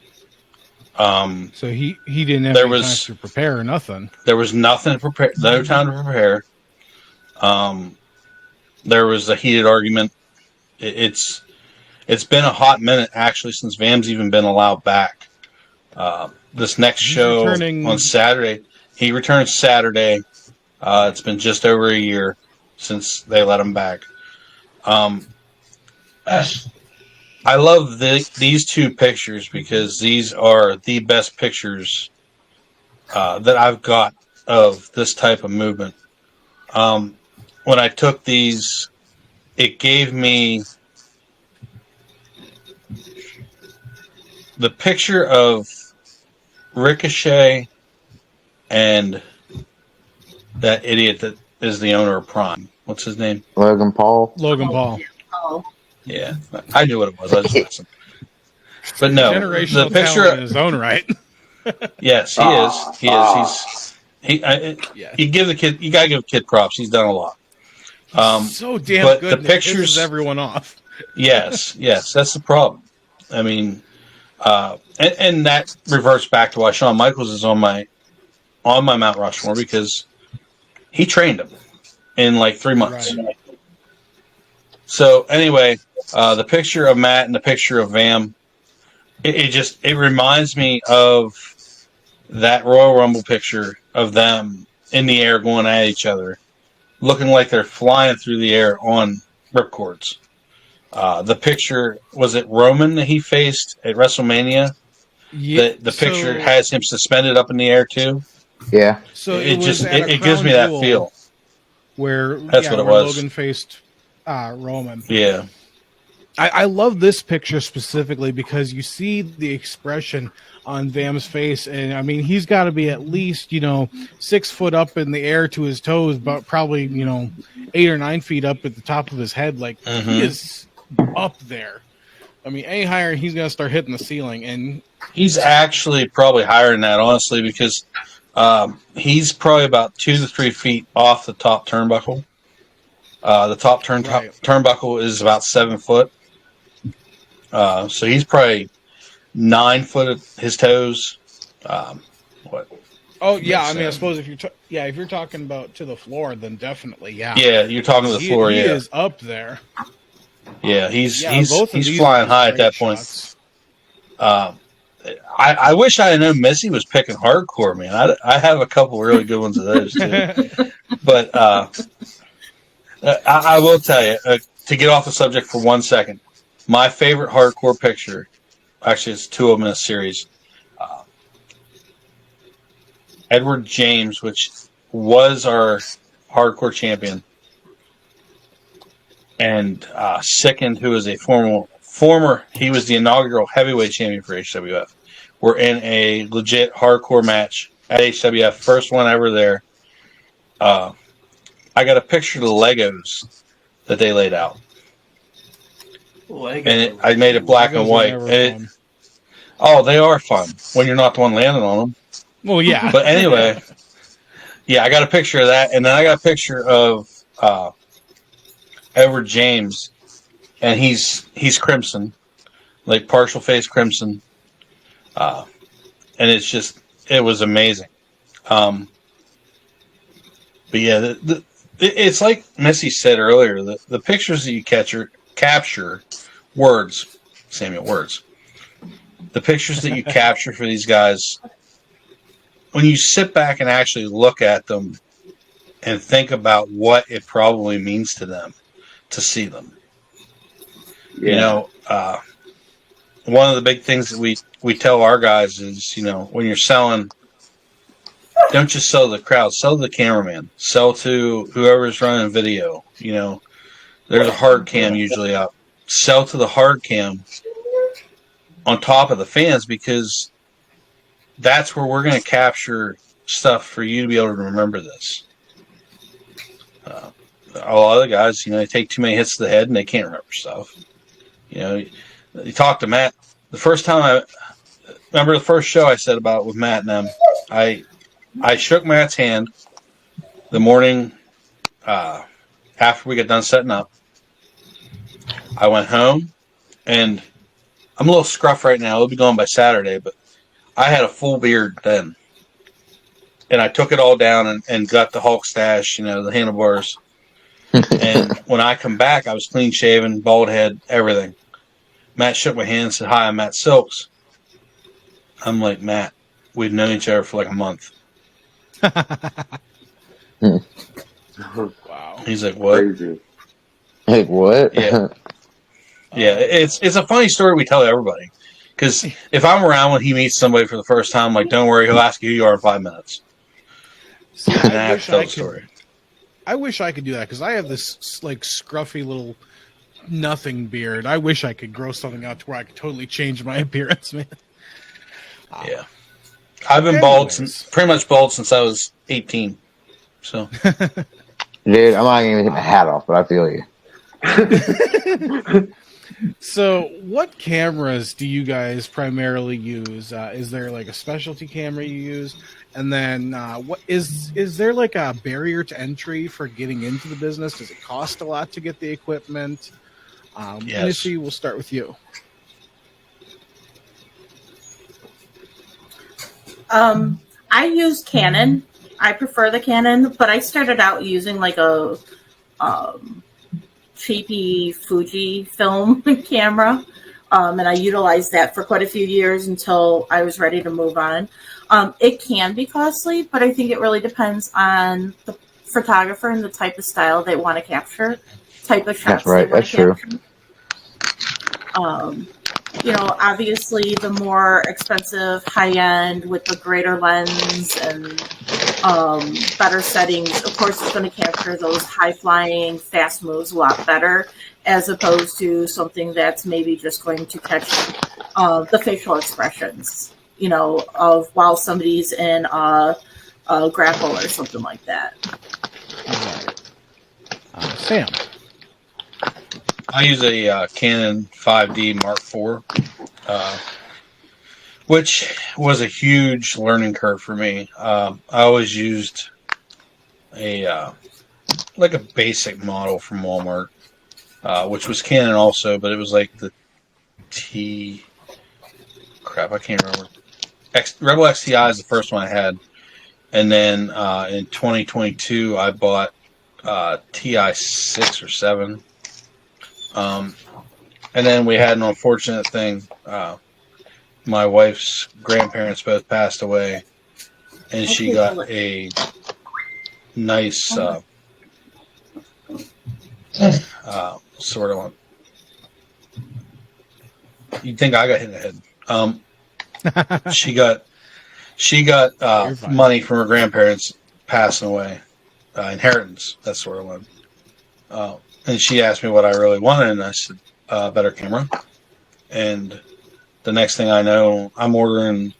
So he didn't have any time to prepare or nothing. There was nothing to prepare. No time to prepare. There was a heated argument. It's been a hot minute actually since Vam's even been allowed back. This next show on Saturday, he returns Saturday. It's been just over a year since they let him back. I love these two pictures because these are the best pictures that I've got of this type of movement. When I took these, it gave me the picture of Ricochet and that idiot that is the owner of Prime. What's his name? Logan Paul. Logan Paul. Oh. Yeah, I knew what it was. I was listening. But no, Generational the picture talent in his own right. Yes, he is. He is. You give the kid. You gotta give the kid props. He's done a lot. So damn but good. The pictures, pisses everyone off. yes, that's the problem. I mean, and that reverts back to why Shawn Michaels is on my Mount Rushmore because he trained him in like 3 months. Right. So anyway, the picture of Matt and the picture of Vam, it reminds me of that Royal Rumble picture of them in the air going at each other, looking like they're flying through the air on ripcords. The picture, was it Roman that he faced at WrestleMania? Yeah, The picture has him suspended up in the air too. Yeah. So it gives me that feel. Where what it where was. Logan faced Roman. Yeah. I love this picture specifically because you see the expression on Vam's face, and I mean he's got to be at least 6 foot up in the air to his toes, but probably 8 or 9 feet up at the top of his head. Like he is up there. I mean, any higher, he's gonna start hitting the ceiling, and he's actually probably higher than that, honestly, because he's probably about 2 to 3 feet off the top turnbuckle. The top turnbuckle is about 7 foot. So he's probably 9 foot at his toes. What? Oh yeah, I mean, I suppose if you're talking about to the floor, then definitely, yeah. Yeah, you're talking to the floor. He Yeah, is up there. Yeah, he's both of these flying are high at great that point. shots. I wish I had known Missy was picking hardcore, man. I have a couple really good ones of those too. But I will tell you, to get off the subject for 1 second, my favorite hardcore picture, actually it's 2 of them in a series, Edward James, which was our hardcore champion, and Sickened, who is a former, he was the inaugural heavyweight champion for HWF. We're in a legit hardcore match at HWF, first one ever there. I got a picture of the Legos that they laid out. And I made it black and white. And they are fun when you're not the one landing on them. Well, yeah. But anyway, yeah, I got a picture of that, and then I got a picture of Edward James, and he's crimson, like partial face crimson, and it was amazing. But yeah, it's like Missy said earlier. The pictures that you capture words, Samuel, words. The pictures that you capture for these guys, when you sit back and actually look at them and think about what it probably means to them to see them. Yeah. You know, one of the big things that we tell our guys is, you know, when you're selling, don't just sell to the crowd, sell to the cameraman, sell to whoever's running video. You know, there's a hard cam usually out. Sell to the hard cam on top of the fans, because that's where we're going to capture stuff for you to be able to remember this. A lot of the guys, you know, they take too many hits to the head and they can't remember stuff. You know, you talk to Matt. The first time I remember the first show I said about with Matt and them, I shook Matt's hand the morning after we got done setting up. I went home, and I'm a little scruff right now. It'll be gone by Saturday, but I had a full beard then. And I took it all down and got the Hulk stash, you know, the handlebars. And when I come back, I was clean shaven, bald head, everything. Matt shook my hand and said, "Hi, I'm Matt Silks." I'm like, "Matt, we've known each other for like a month." Wow. He's like, "What?" Crazy. Like what? Yeah. Yeah, it's a funny story we tell everybody. Because if I'm around when he meets somebody for the first time, like, don't worry, he'll ask you who you are in 5 minutes. See, And I have to tell the story. I wish I could do that, because I have this like scruffy little nothing beard. I wish I could grow something out to where I could totally change my appearance, man. Yeah. I've been pretty much bald since I was 18. So, Dude, I'm not even get my hat off, but I feel you. So, what cameras do you guys primarily use? Is there like a specialty camera you use? And then, what is there like a barrier to entry for getting into the business? Does it cost a lot to get the equipment? Yes. Missy, we'll start with you. I use Canon. I prefer the Canon, but I started out using like a cheapy Fuji film camera, and I utilized that for quite a few years until I was ready to move on. It can be costly, but I think it really depends on the photographer and the type of style they want to capture, type of shots. That's right. That's true. You know, obviously, the more expensive, high-end with the greater lens and better settings, of course, it's going to capture those high-flying, fast moves a lot better, as opposed to something that's maybe just going to catch the facial expressions, you know, of while somebody's in a grapple or something like that. Sam. I use a Canon 5D Mark IV, which was a huge learning curve for me. I always used a basic model from Walmart, which was Canon also, but it was like the I can't remember. Rebel XTI is the first one I had, and then in 2022 I bought TI 6 or 7. And then we had an unfortunate thing. My wife's grandparents both passed away, and she got a nice sort of one. You'd think I got hit in the head. She got money from her grandparents passing away, inheritance, that sort of one. And she asked me what I really wanted, and I said, better camera. And the next thing I know, I'm ordering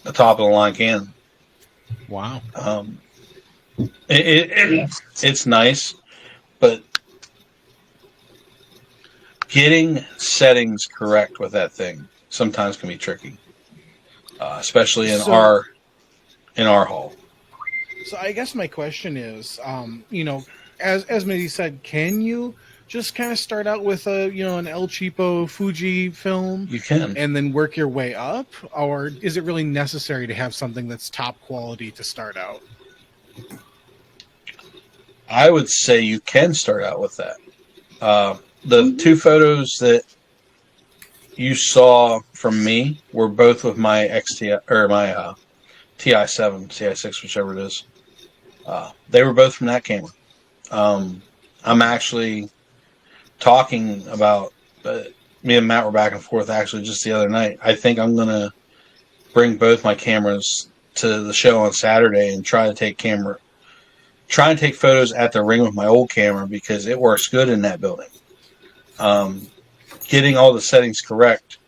a top-of-the-line Canon. Wow. It's nice, but getting settings correct with that thing sometimes can be tricky, especially in our hall. So I guess my question is, you know, as Missy said, can you just kind of start out with an El Cheapo Fuji film? You can. And then work your way up, or is it really necessary to have something that's top quality to start out? I would say you can start out with that. The two photos that you saw from me were both with my XT or my TI7, TI6, whichever it is. They were both from that camera. I'm actually talking about, me and Matt were back and forth actually just the other night. I think I'm going to bring both my cameras to the show on Saturday and try and take photos at the ring with my old camera because it works good in that building. Getting all the settings correct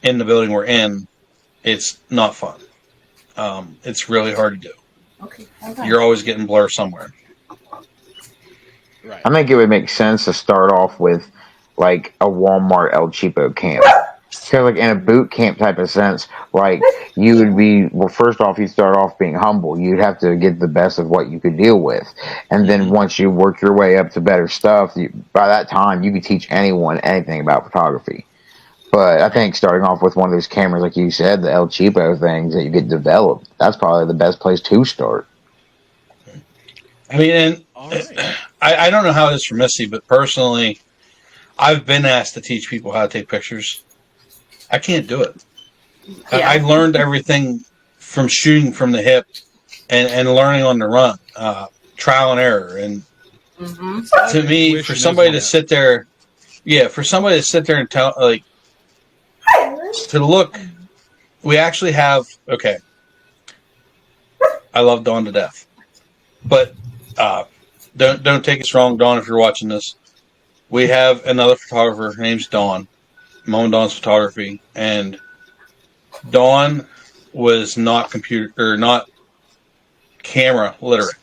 in the building we're in, it's not fun. It's really hard to do. Okay. You're always getting blur somewhere. Right. I think it would make sense to start off with like a Walmart El Cheapo camp. So like in a boot camp type of sense, like you would be, well, first off, you'd start off being humble. You'd have to get the best of what you could deal with. And then once you work your way up to better stuff, by that time, you could teach anyone anything about photography. But I think starting off with one of those cameras, like you said, the El Cheapo things that you get developed, that's probably the best place to start. I mean, and Right. I don't know how it is for Missy, but personally, I've been asked to teach people how to take pictures. I can't do it. Yeah. I've learned everything from shooting from the hip and learning on the run, trial and error. And to me, for somebody to sit there, and tell, like, to look, we actually have, okay, I love Dawn to death, but don't take us wrong, Dawn, if you're watching this. We have another photographer. Her name's Dawn. Mom and Dawn's Photography, and Dawn was not camera literate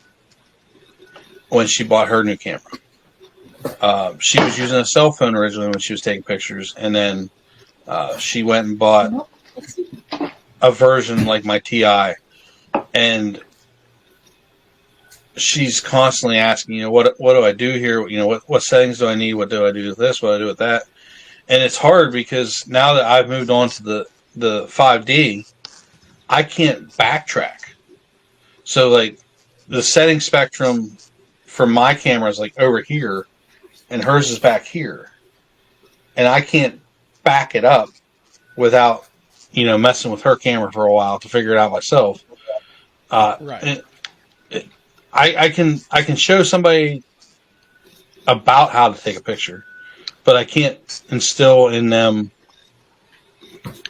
when she bought her new camera. She was using a cell phone originally when she was taking pictures, and then she went and bought a version like my TI, and she's constantly asking, what do I do here? What settings do I need? What do I do with this? What do I do with that? And it's hard because now that I've moved on to the 5D, I can't backtrack. So like the setting spectrum for my camera is like over here and hers is back here. And I can't back it up without, messing with her camera for a while to figure it out myself. Right. I can show somebody about how to take a picture, but I can't instill in them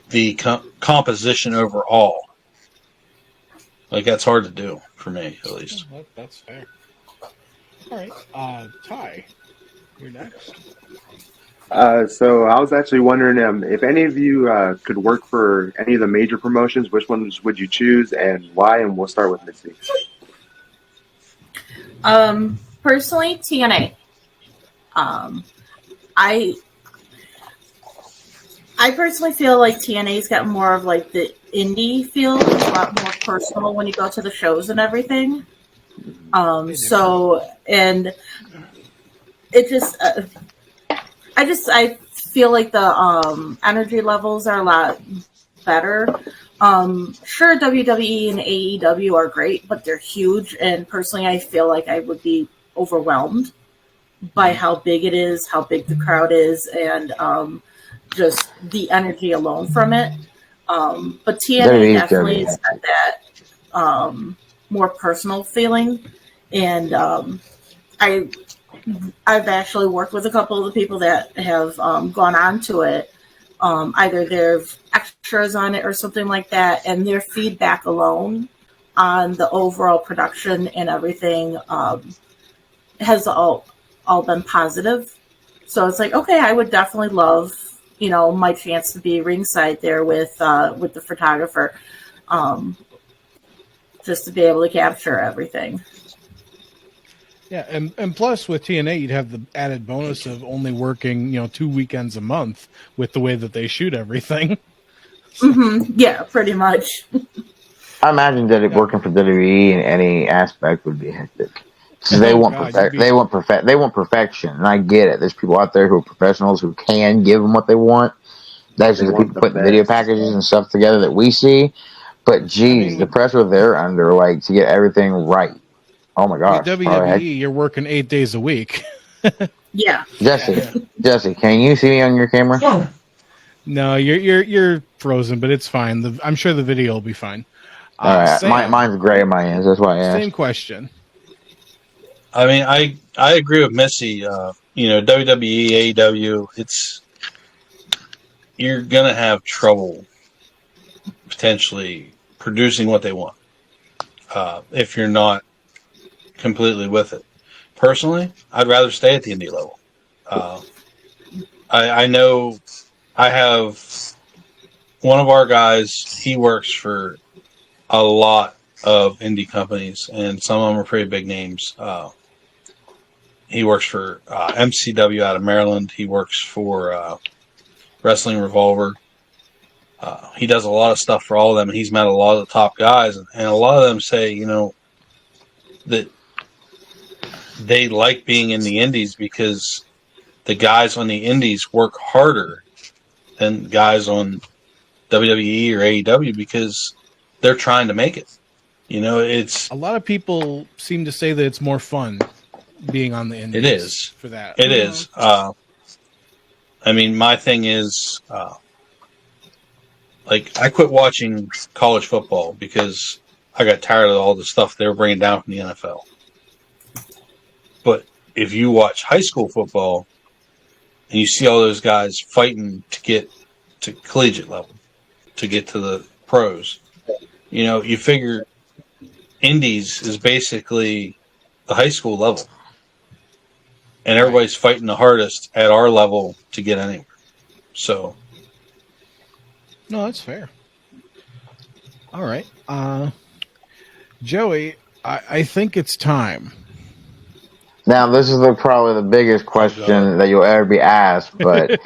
the composition overall. Like, that's hard to do for me, at least. That's fair. All right. Ty, you're next. So I was actually wondering if any of you could work for any of the major promotions, which ones would you choose and why? And we'll start with Missy. Personally, TNA. I personally feel like TNA's got more of like the indie feel. It's a lot more personal when you go to the shows and everything. And it just, I feel like the energy levels are a lot better. Sure, WWE and AEW are great, but they're huge. And personally, I feel like I would be overwhelmed by how big it is, how big the crowd is, and just the energy alone from it. But TNA definitely has got that more personal feeling. And I've actually worked with a couple of the people that have gone on to it. Either they're extras on it or something like that, and their feedback alone on the overall production and everything has all been positive. So it's like, okay, I would definitely love, my chance to be ringside there with the photographer, just to be able to capture everything. Yeah, and plus with TNA, you'd have the added bonus of only working, 2 weekends a month with the way that they shoot everything. Yeah, pretty much. I imagine that working for WWE in any aspect would be hectic. So they want God, you'd be- they want perfection, and I get it. There's people out there who are professionals who can give them what they want. That's They just the want people the putting the video best. packages and stuff together that we see. But geez, the with- pressure they're under, like to get everything right. Oh my with gosh! All right. WWE, you're working 8 days a week. Yeah. Jesse, can you see me on your camera? No, you're frozen, but it's fine. I'm sure the video will be fine. All right, Sam, mine's gray in my hands. That's why I asked. same question. I mean, I agree with Missy. WWE, AEW, you're gonna have trouble potentially producing what they want if you're not completely with it. Personally, I'd rather stay at the indie level. I know I have one of our guys. He works for a lot of indie companies, and some of them are pretty big names. He works for MCW out of Maryland. He works for Wrestling Revolver. He does a lot of stuff for all of them, and he's met a lot of the top guys. And a lot of them say, that they like being in the indies because the guys on the indies work harder than guys on WWE or AEW because they're trying to make it. It's A lot of people seem to say that it's more fun being on the indies. It is. For that. It is. I mean, my thing is, I quit watching college football because I got tired of all the stuff they were bringing down from the NFL. But if you watch high school football and you see all those guys fighting to get to collegiate level, to get to the pros, you figure indies is basically the high school level. And everybody's fighting the hardest at our level to get anywhere. So, No, that's fair. All right. Joey, I think it's time. Now, this is probably the biggest question that you'll ever be asked, but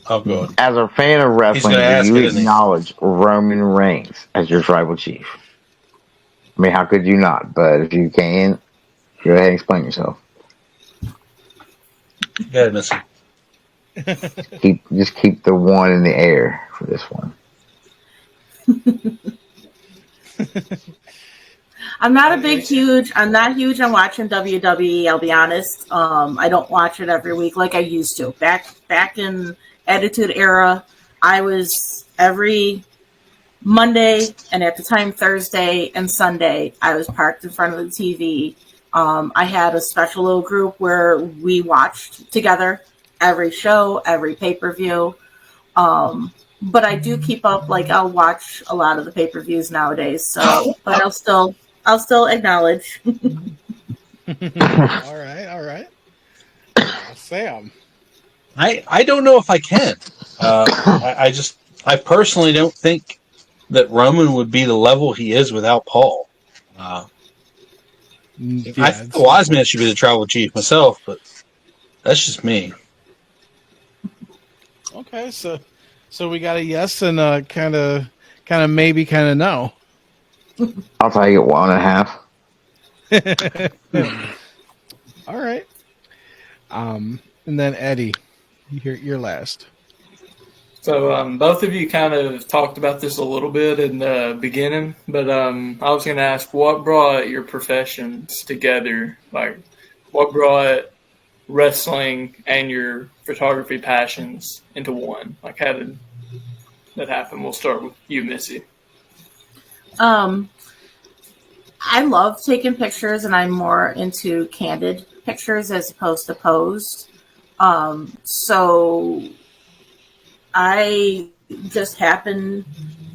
I'll go. as a fan of wrestling, gonna ask do you it, isn't he? acknowledge Roman Reigns as your tribal chief? I mean, how could you not? But if you can, go ahead and explain yourself. Go ahead, Missy. Keep the one in the air for this one. I'm not huge on watching WWE, I'll be honest. I don't watch it every week like I used to. Back in Attitude Era, I was every Monday and at the time Thursday and Sunday, I was parked in front of the TV. I had a special little group where we watched together every show, every pay-per-view. But I do keep up, I'll watch a lot of the pay-per-views nowadays. So, but I'll still acknowledge. All right. Sam. I don't know if I can. I personally don't think that Roman would be the level he is without Paul. I think the Wise Man should be the tribal chief myself, but that's just me. Okay, so we got a yes and a kind of maybe, kind of no. I'll take it 1.5. All right. And then Eddie, you're last. So both of you kind of talked about this a little bit in the beginning, but I was going to ask, what brought your professions together? Like, what brought wrestling and your photography passions into one? Like, how did that happen? We'll start with you, Missy. I love taking pictures, and I'm more into candid pictures as opposed to posed. So I just happened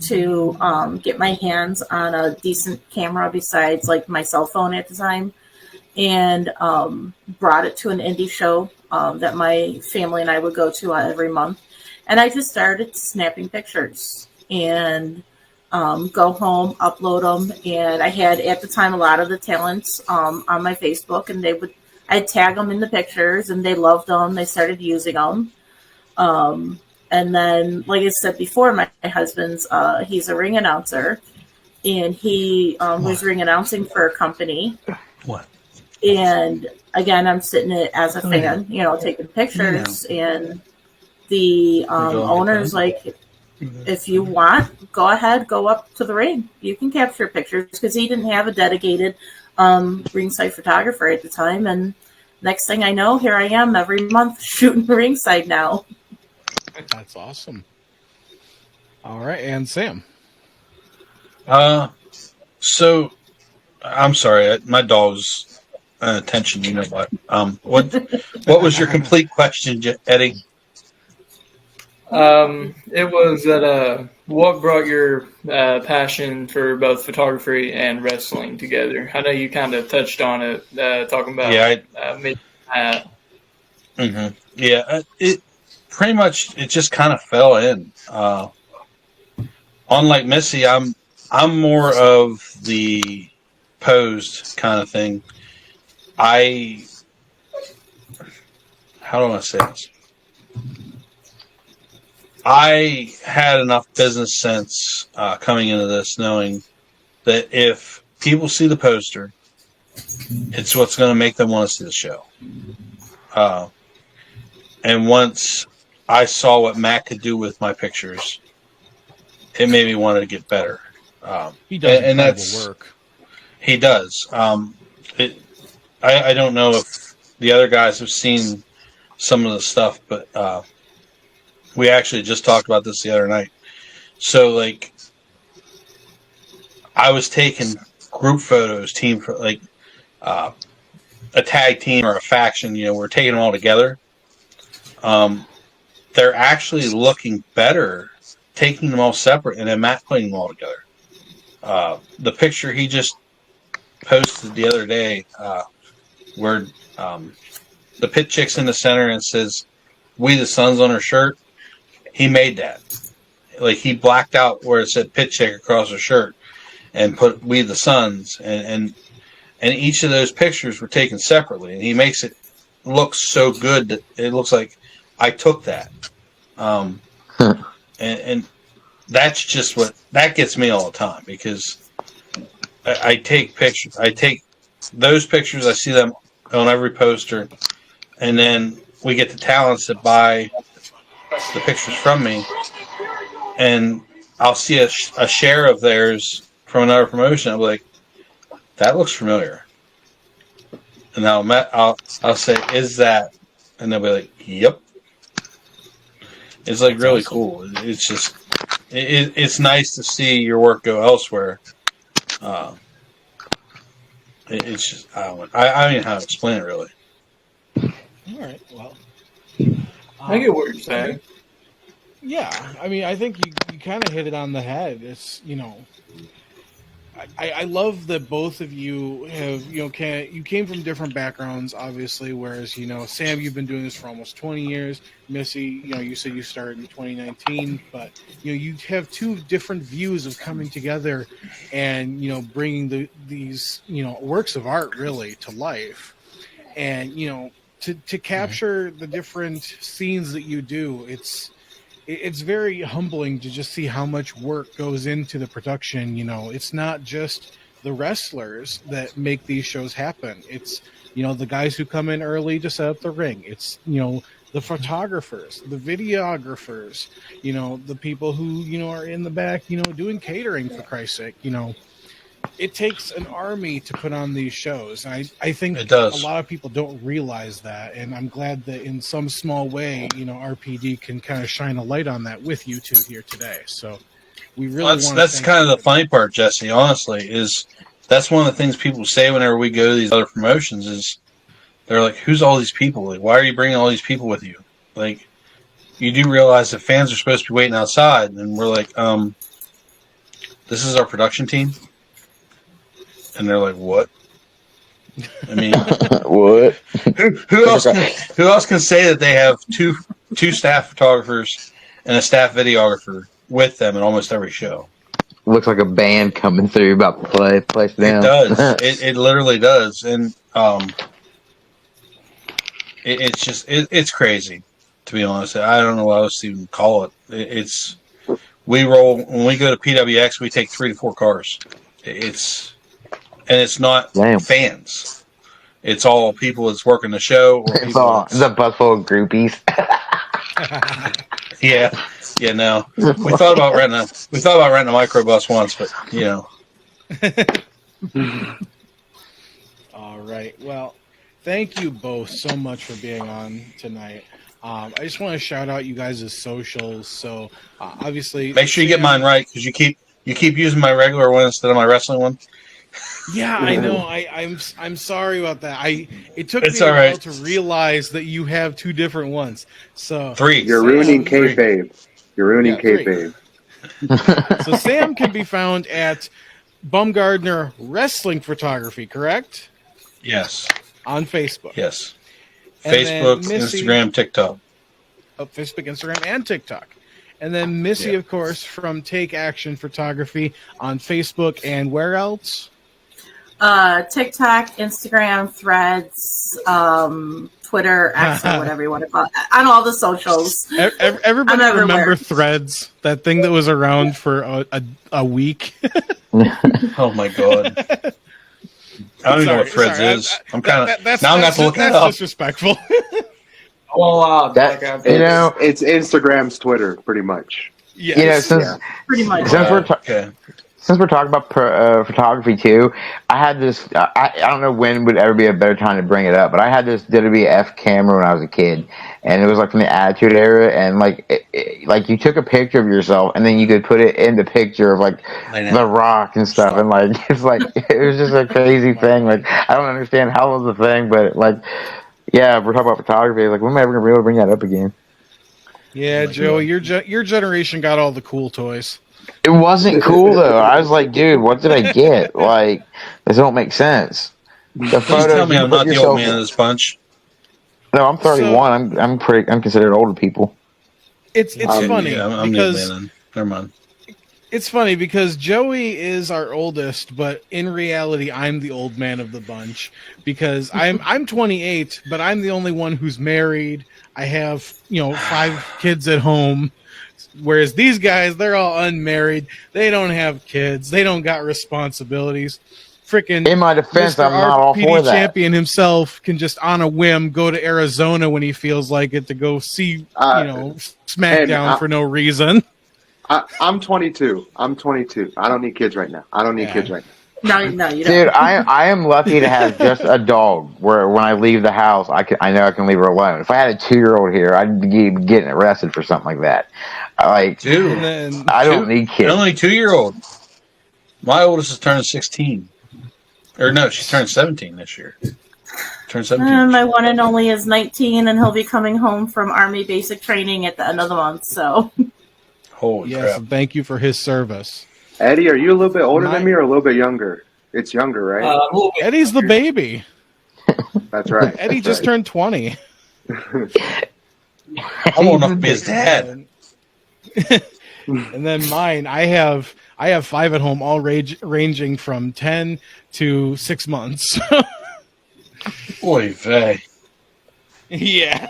to get my hands on a decent camera besides my cell phone at the time, and brought it to an indie show that my family and I would go to every month. And I just started snapping pictures and go home, upload them. And I had at the time a lot of the talents on my Facebook, and I'd tag them in the pictures, and they loved them. They started using them. And then, like I said before, my husband's, he's a ring announcer, and he was ring announcing for a company. What? And again, I'm sitting it as a fan, taking pictures, and the owner's like, if you want, go ahead, go up to the ring. You can capture pictures, because he didn't have a dedicated ringside photographer at the time. And next thing I know, here I am every month shooting ringside now. That's awesome. All right, and Sam. So I'm sorry, my dog's attention. You know what? What was your complete question, Eddie? It was that what brought your passion for both photography and wrestling together? I know you kind of touched on it, talking about it pretty much it just kind of fell in. Unlike Missy, I'm more of the posed kind of thing. How do I say this? I had enough business sense coming into this, knowing that if people see the poster, it's what's going to make them want to see the show. And once I saw what Matt could do with my pictures, it made me want to get better. He does incredible work. He does. I don't know if the other guys have seen some of the stuff, but we actually just talked about this the other night. So, like, I was taking group photos, a tag team or a faction. We're taking them all together. They're actually looking better taking them all separate and then Matt putting them all together. The picture he just posted the other day, where the pit chick's in the center and says "We the Sons" on her shirt. He made that. Like, he blacked out where it said "Pit Chick" across her shirt and put "We the Sons," and each of those pictures were taken separately, and he makes it look so good that it looks like I took that. And that's just that gets me all the time, because I take pictures. I take those pictures. I see them on every poster, and then we get the talents that buy the pictures from me, and I'll see a share of theirs from another promotion. I'll be like, that looks familiar, and I'll say, is that? And they'll be like, yep. It's like really cool. It's just it's nice to see your work go elsewhere. It's just I don't know how to explain it really. All right, well, I get what you're saying. Yeah, I mean, I think you kind of hit it on the head. It's I love that both of you have you came from different backgrounds, obviously. Whereas Sam, you've been doing this for almost 20 years. Missy, you said you started in 2019, but you have two different views of coming together and bringing these works of art really to life, and to capture the different scenes that you do. It's very humbling to just see how much work goes into the production. It's not just the wrestlers that make these shows happen. It's, the guys who come in early to set up the ring. It's, the photographers, the videographers, the people who, are in the back, doing catering, for Christ's sake. It takes an army to put on these shows. And I think it does. A lot of people don't realize that. And I'm glad that in some small way, RPD can kind of shine a light on that with you two here today. So we really that's kind of the funny part, Jesse, honestly, is that's one of the things people say whenever we go to these other promotions is they're like, who's all these people? Like, why are you bringing all these people with you? Like, you do realize that fans are supposed to be waiting outside. And we're like, this is our production team. And they're like, what? I mean, what? Who else can say that they have two staff photographers and a staff videographer with them in almost every show? Looks like a band coming through about to place down. It does. it literally does, and it's crazy, to be honest. I don't know what else to even call it. We roll when we go to PWX. We take 3 to 4 cars. It's and it's not Damn. fans. It's all people that's working the show. Or It's people all that's- the bus full of groupies. Yeah. No. We thought about renting a microbus once, but All right. Well, thank you both so much for being on tonight. I just want to shout out you guys' socials. So obviously, make sure you get mine right because you keep using my regular one instead of my wrestling one. Yeah, I know. I'm sorry about that. It took It's me a all while right. to realize that you have two different ones. So 3. You're ruining kayfabe. You're ruining kayfabe. So Sam can be found at Baumgardner Wrestling Photography, correct? Yes. On Facebook. Yes. And Facebook, then Missy- Instagram, TikTok. Facebook, Instagram, and TikTok. And then Missy, Yeah. of course, from Take Action Photography on Facebook and where else? TikTok, Instagram, Threads, Twitter, X, or whatever you want to call it. On all the socials. Everybody I'm remember everywhere. Threads? That thing that was around for a week? Oh my god! I don't even know what Threads Sorry, is. I'm kind of now. I'm going to have to look that That's up. disrespectful. All out. That- like, you know, It's Instagram's Twitter, pretty much. Yes. you know, since Pretty much. Okay. since we're talking about photography too, I had this. I don't know when would ever be a better time to bring it up, but I had this WF camera when I was a kid, and it was like from the Attitude Era, and like you took a picture of yourself, and then you could put it in the picture of like I know. The Rock and stuff, and like it's like it was just a crazy thing. Like I don't understand how it was a thing, but like yeah, we're talking about photography. Like when am I ever gonna be able to bring that up again? Yeah, Joey, your generation got all the cool toys. It wasn't cool though. I was like, dude, what did I get? Like, this don't make sense. The Please tell me you I'm put not the yourself- old man of this bunch. No, I'm 31. I'm considered older people. It's funny Yeah, I'm the because old man. Then. Never mind. it's funny because Joey is our oldest, but in reality, I'm the old man of the bunch because I'm 28, but I'm the only one who's married. I have 5 kids at home, whereas these guys, they're all unmarried. They don't have kids. They don't got responsibilities. Freaking In my defense, Mr. I'm not all RPD for that. champion himself can just on a whim go to Arizona when he feels like it to go see SmackDown for no reason. I'm 22. I'm 22. I don't need kids right now. I don't need kids right now. No, you don't. Dude, I am lucky to have just a dog where when I leave the house, I know I can leave her alone. If I had a 2-year-old here, I'd be getting arrested for something like that. Dude, And then I don't need kids. only 2-year-old. My oldest is turning 16. Or no, she's turning 17 this year. Turned 17. My one and only is 19, and he'll be coming home from Army basic training at the end of the month. So, Holy yes, crap. thank you for his service. Eddie, are you a little bit older My- than me or a little bit younger? It's younger, right? a little bit Eddie's the baby. That's right. Eddie That's just right. turned 20. I'm old enough to be his dad. And then mine, I have 5 at home, all ranging from 10 to 6 months. Oy vey. Yeah.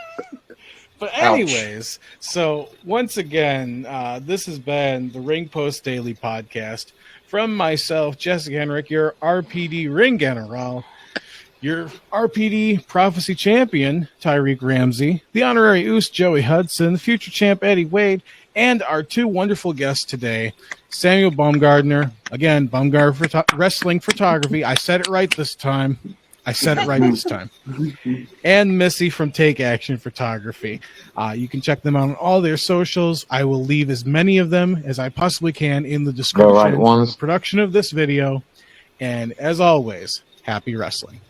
But anyways, so once again, this has been the Ring Post Daily Podcast from myself, Jesse Henrik, your RPD Ring General, your RPD Prophecy Champion, Tyreek Ramsey, the Honorary Oos, Joey Hudson, the Future Champ, Eddie Wade, and our 2 wonderful guests today, Samuel Baumgardner, again, Baumgardner Wrestling Photography. I said it right this time. And Missy from Take Action Photography. You can check them out on all their socials. I will leave as many of them as I possibly can in the description right of ones. the production of this video. And as always, happy wrestling.